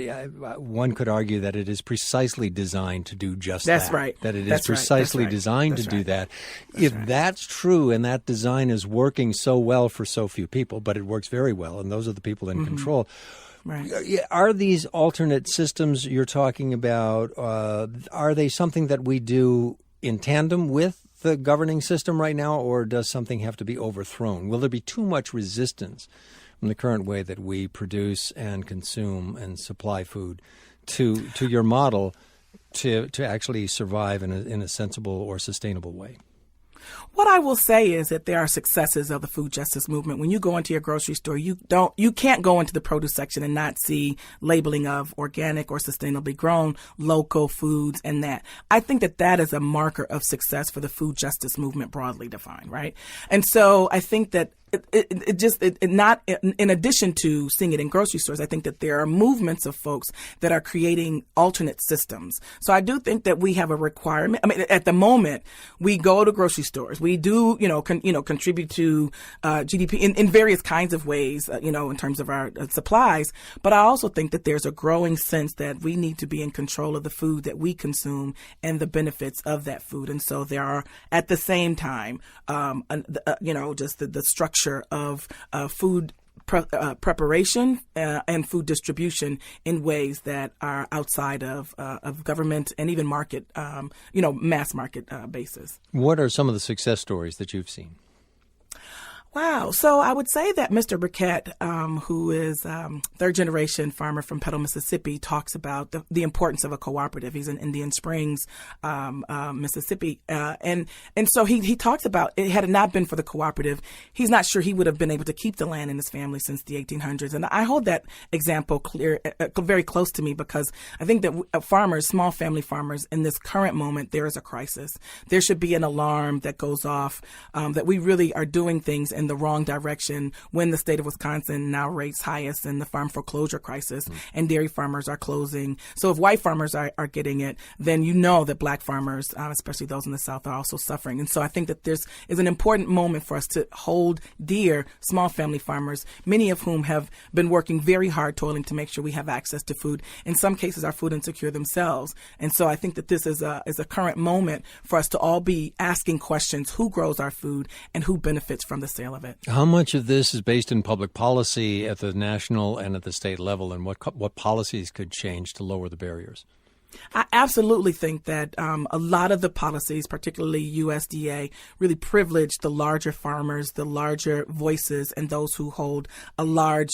one could argue that it is precisely designed to do just that. That's right. That it is precisely designed to do that. If that's true and that design is working so well for so few people, but it works very well, and those are the people in control. Right. Are these alternate systems you're talking about, are they something that we do in tandem with the governing system right now, or does something have to be overthrown? Will there be too much resistance from the current way that we produce and consume and supply food to your model to actually survive in a sensible or sustainable way? What I will say is that there are successes of the food justice movement. When you go into your grocery store, you can't go into the produce section and not see labeling of organic or sustainably grown local foods and that. I think that is a marker of success for the food justice movement broadly defined, right? And so I think that not in addition to seeing it in grocery stores, I think that there are movements of folks that are creating alternate systems. So I do think that we have a requirement. I mean, at the moment, we go to grocery stores. We do, contribute to GDP in various kinds of ways, in terms of our supplies. But I also think that there's a growing sense that we need to be in control of the food that we consume and the benefits of that food. And so there are, at the same time, just the structure of food preparation and food distribution in ways that are outside of government and even market, mass market basis. What are some of the success stories that you've seen? Wow. So I would say that Mr. Burkett, who is third generation farmer from Petal, Mississippi, talks about the importance of a cooperative. He's in Indian Springs, Mississippi. And so he talks about it. Had it not been for the cooperative, he's not sure he would have been able to keep the land in his family since the 1800s. And I hold that example very close to me because I think that farmers, small family farmers, in this current moment, there is a crisis. There should be an alarm that goes off that we really are doing things in the wrong direction when the state of Wisconsin now rates highest in the farm foreclosure crisis and dairy farmers are closing. So if white farmers are getting it, then you know that black farmers, especially those in the South, are also suffering. And so I think that this is an important moment for us to hold dear small family farmers, many of whom have been working very hard, toiling to make sure we have access to food. In some cases, are food insecure themselves. And so I think that this is a current moment for us to all be asking questions: who grows our food and who benefits from the sale detail of it. How much of this is based in public policy at the national and at the state level, and what policies could change to lower the barriers? I absolutely think that a lot of the policies, particularly USDA, really privilege the larger farmers, the larger voices, and those who hold a lot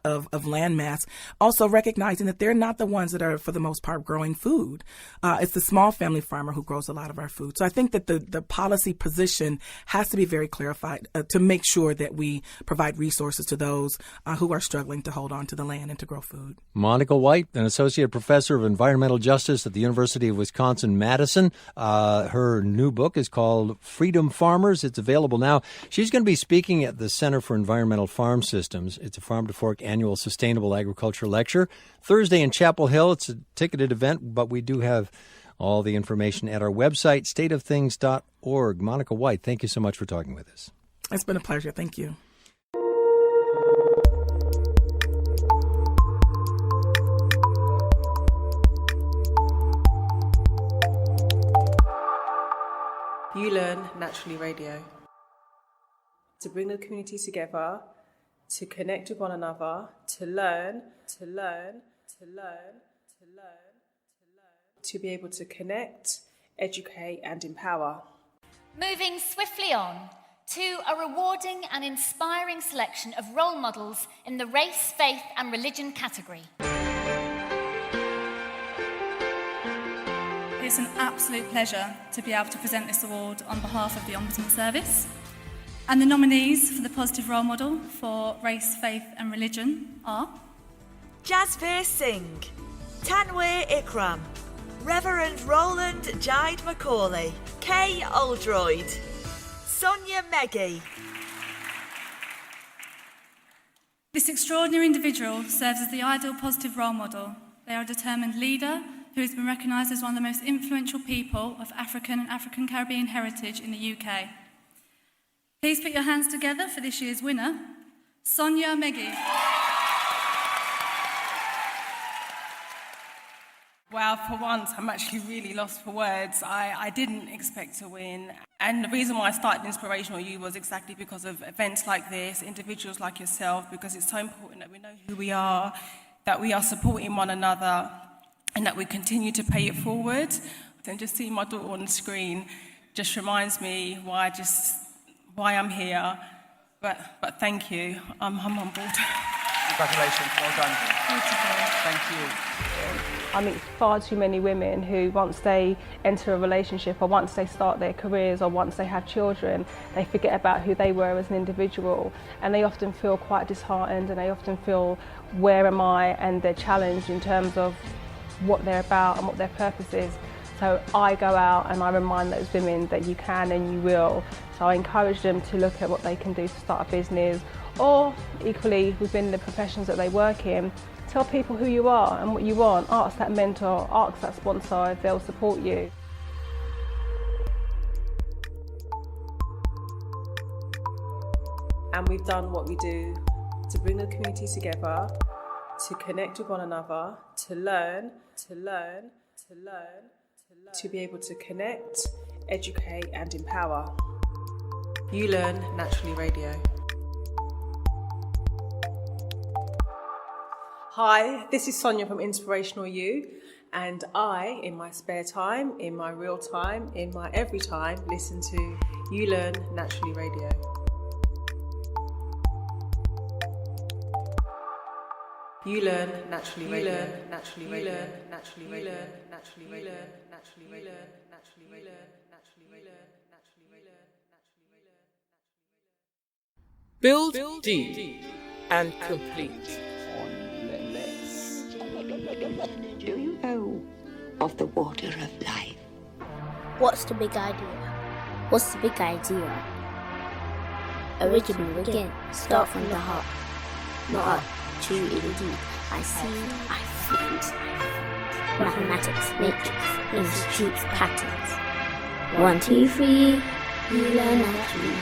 of land mass. Also recognizing that they're not the ones that are, for the most part, growing food. It's the small family farmer who grows a lot of our food. So I think that the policy position has to be very clarified to make sure that we provide resources to those who are struggling to hold on to the land and to grow food. Monica White, an associate professor of environmental justice at the University of Wisconsin-Madison. Her new book is called Freedom Farmers. It's available now. She's going to be speaking at the Center for Environmental Farm Systems. It's a Farm to Fork annual sustainable agriculture lecture. Thursday in Chapel Hill. It's a ticketed event, but we do have all the information at our website, stateofthings.org. Monica White, thank you so much for talking with us. It's been a pleasure. Thank you. uLearn Naturally Radio. To bring the community together, to connect with one another, to learn, to be able to connect, educate and empower. Moving swiftly on to a rewarding and inspiring selection of role models in the race, faith and religion category. It's an absolute pleasure to be able to present this award on behalf of the Ombudsman Service. And the nominees for the Positive Role Model for Race, Faith and Religion are Jasveer Singh, Tanweer Ikram, Reverend Roland Jide Macaulay, Kay Oldroyd, Sonia Meggie. This extraordinary individual serves as the ideal positive role model. They are a determined leader who has been recognised as one of the most influential people of African and African Caribbean heritage in the UK. Please put your hands together for this year's winner, Sonia Meggie. Well, for once, I'm actually really lost for words. I didn't expect to win. And the reason why I started Inspirational You was exactly because of events like this, individuals like yourself, because it's so important that we know who we are, that we are supporting one another, and that we continue to pay it forward. And just seeing my daughter on the screen just reminds me why I'm here. But thank you. I'm on board. Congratulations, well done. Beautiful. Thank you. I meet far too many women who, once they enter a relationship or once they start their careers or once they have children, they forget about who they were as an individual, and they often feel quite disheartened and they often feel, where am I? And they're challenged in terms of what they're about and what their purpose is. So I go out and I remind those women that you can and you will. So I encourage them to look at what they can do to start a business, or equally within the professions that they work in, tell people who you are and what you want. Ask that mentor, ask that sponsor if they'll support you. And we've done what we do to bring the community together, to connect with one another, to learn, to be able to connect, educate and empower. uLearn Naturally Radio. Hi, this is Sonia from Inspirational You, and I, in my spare time, in my real time, in my every time, listen to uLearn Naturally Radio. uLearn Naturally Radio. uLearn Naturally Radio. uLearn Naturally Radio. uLearn Naturally Radio. uLearn Naturally Radio. uLearn Naturally Radio. uLearn Naturally Radio. Build deep and complete. Do you know of the water of life? What's the big idea? What's the big idea? Original again, start from the heart. Not up, too in deep. I see, I feel. Mathematics, matrix, institutes, patterns. 1, 2, 3, uLearn Naturally.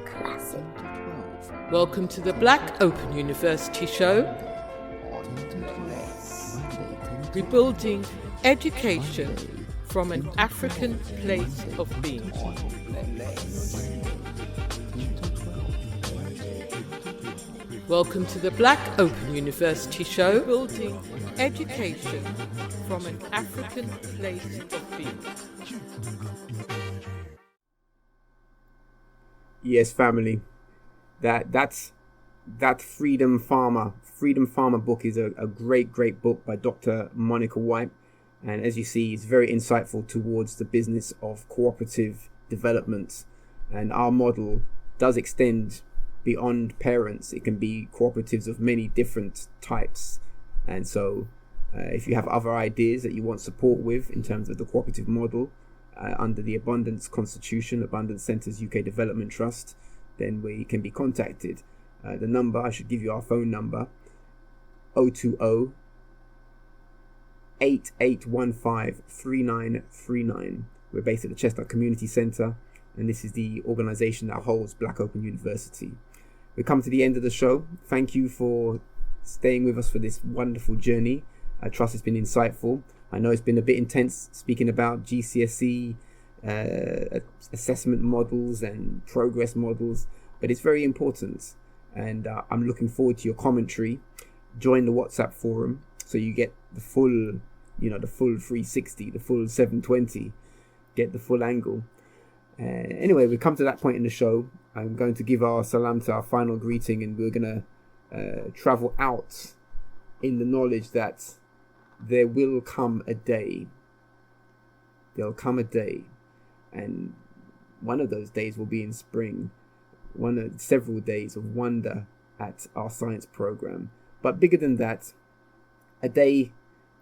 Classic. Welcome to the Black Open University Show. Rebuilding education from an African place of being. Welcome to the Black Open University Show, building education from an African place of being. Yes, family. That Freedom Farmer book is a great book by Dr. Monica White, and as you see, it's very insightful towards the business of cooperative development, and our model does extend beyond parents. It can be cooperatives of many different types, and so if you have other ideas that you want support with in terms of the cooperative model under the Abundance Constitution, Abundance Centres UK Development Trust, then we can be contacted. The number, I should give you our phone number, 020 8815 3939. We're based at the Chestnut Community Centre, and this is the organisation that holds Black Open University. We come to the end of the show. Thank you for staying with us for this wonderful journey. I trust it's been insightful. I know it's been a bit intense speaking about GCSE assessment models and progress models, but it's very important, and I'm looking forward to your commentary. Join the WhatsApp forum so you get the full 360, the full 720, get the full angle. Anyway, we come to that point in the show. I'm going to give our salam to our final greeting, and we're going to travel out in the knowledge that there will come a day. There'll come a day, and one of those days will be in spring. One of several days of wonder at our science program. But bigger than that, a day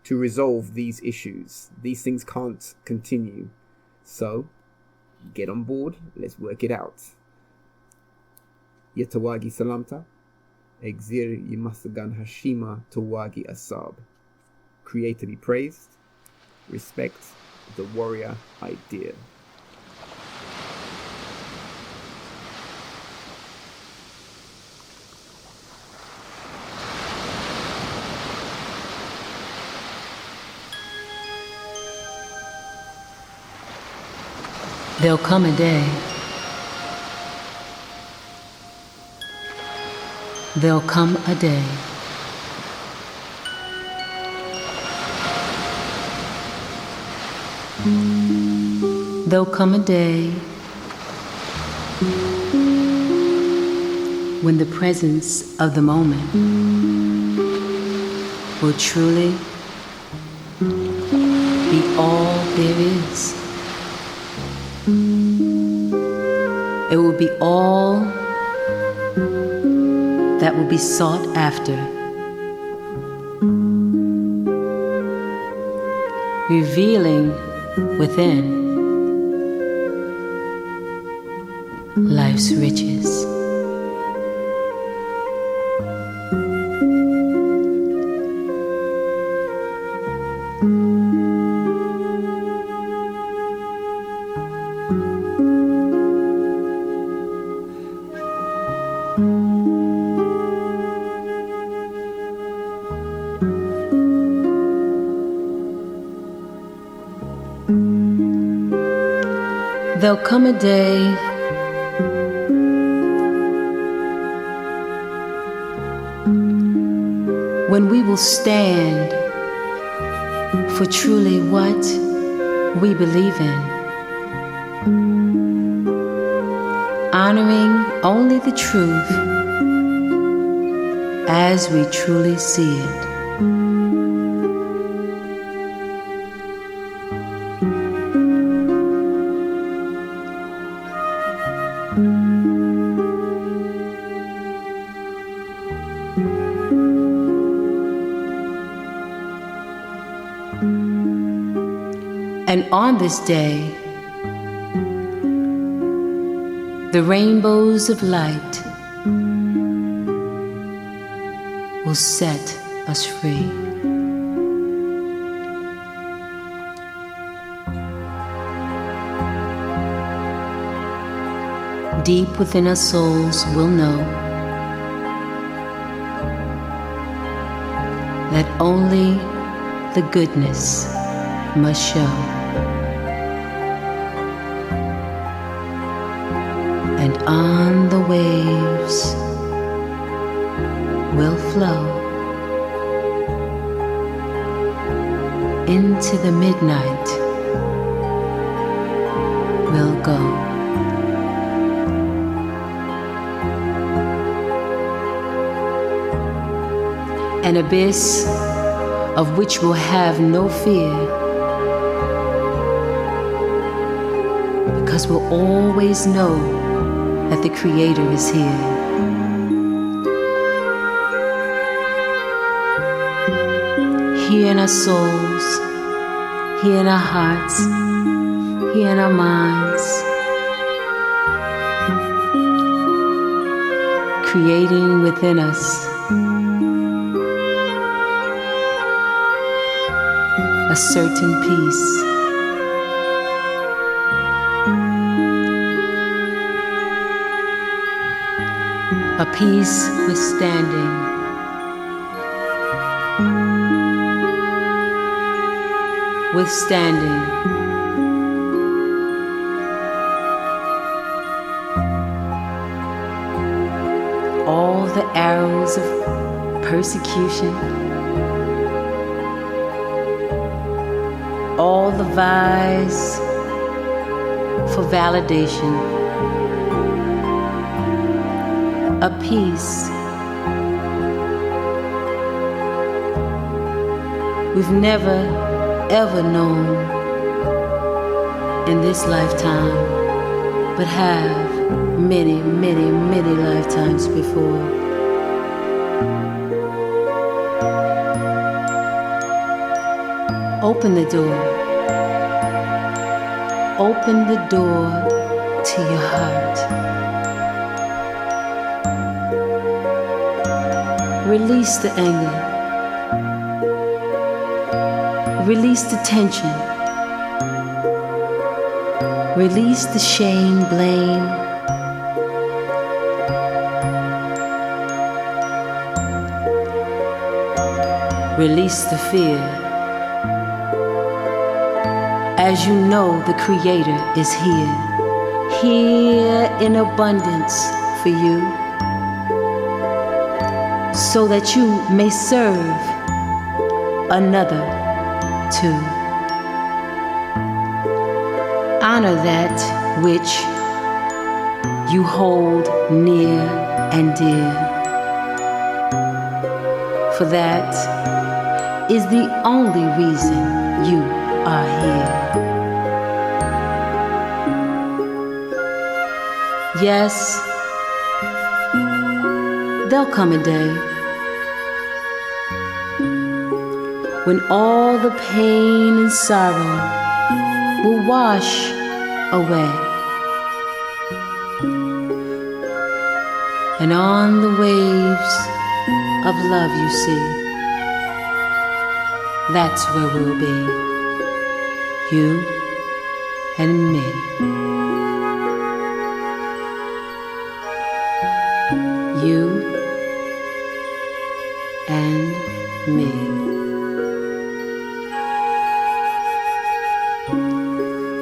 to resolve these issues. These things can't continue. So, get on board, let's work it out. Yatawagi Salamta, Exir Yimasagan Hashima Tawagi Asab. Creator be praised, respect the warrior idea. There'll come a day. There'll come a day. There'll come a day when the presence of the moment will truly be all there is. It will be all that will be sought after, revealing within life's riches. There'll come a day when we will stand for truly what we believe in, honoring only the truth as we truly see it. And on this day, the rainbows of light will set us free. Deep within our souls, we'll know that only the goodness must show. on the waves will flow into the midnight will go. An abyss of which will have no fear, because we'll always know that the Creator is here. Here in our souls, here in our hearts, here in our minds, creating within us a certain peace. A peace withstanding all the arrows of persecution, all the vies for validation. A peace we've never ever known in this lifetime, but have many, many, many lifetimes before. Open the door. Open the door to your heart. Release the anger. Release the tension. Release the shame, blame. Release the fear. As you know, the Creator is here in abundance for you, so that you may serve another too. Honor that which you hold near and dear, for that is the only reason you are here. Yes, there'll come a day when all the pain and sorrow will wash away, and on the waves of love you see, that's where we'll be, you and me. You and me.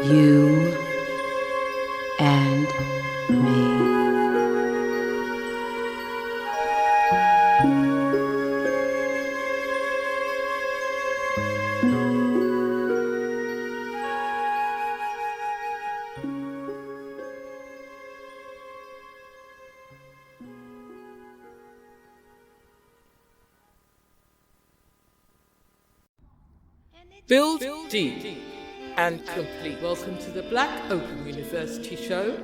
You and me. Build deep and complete. Welcome to the Black Open University Show.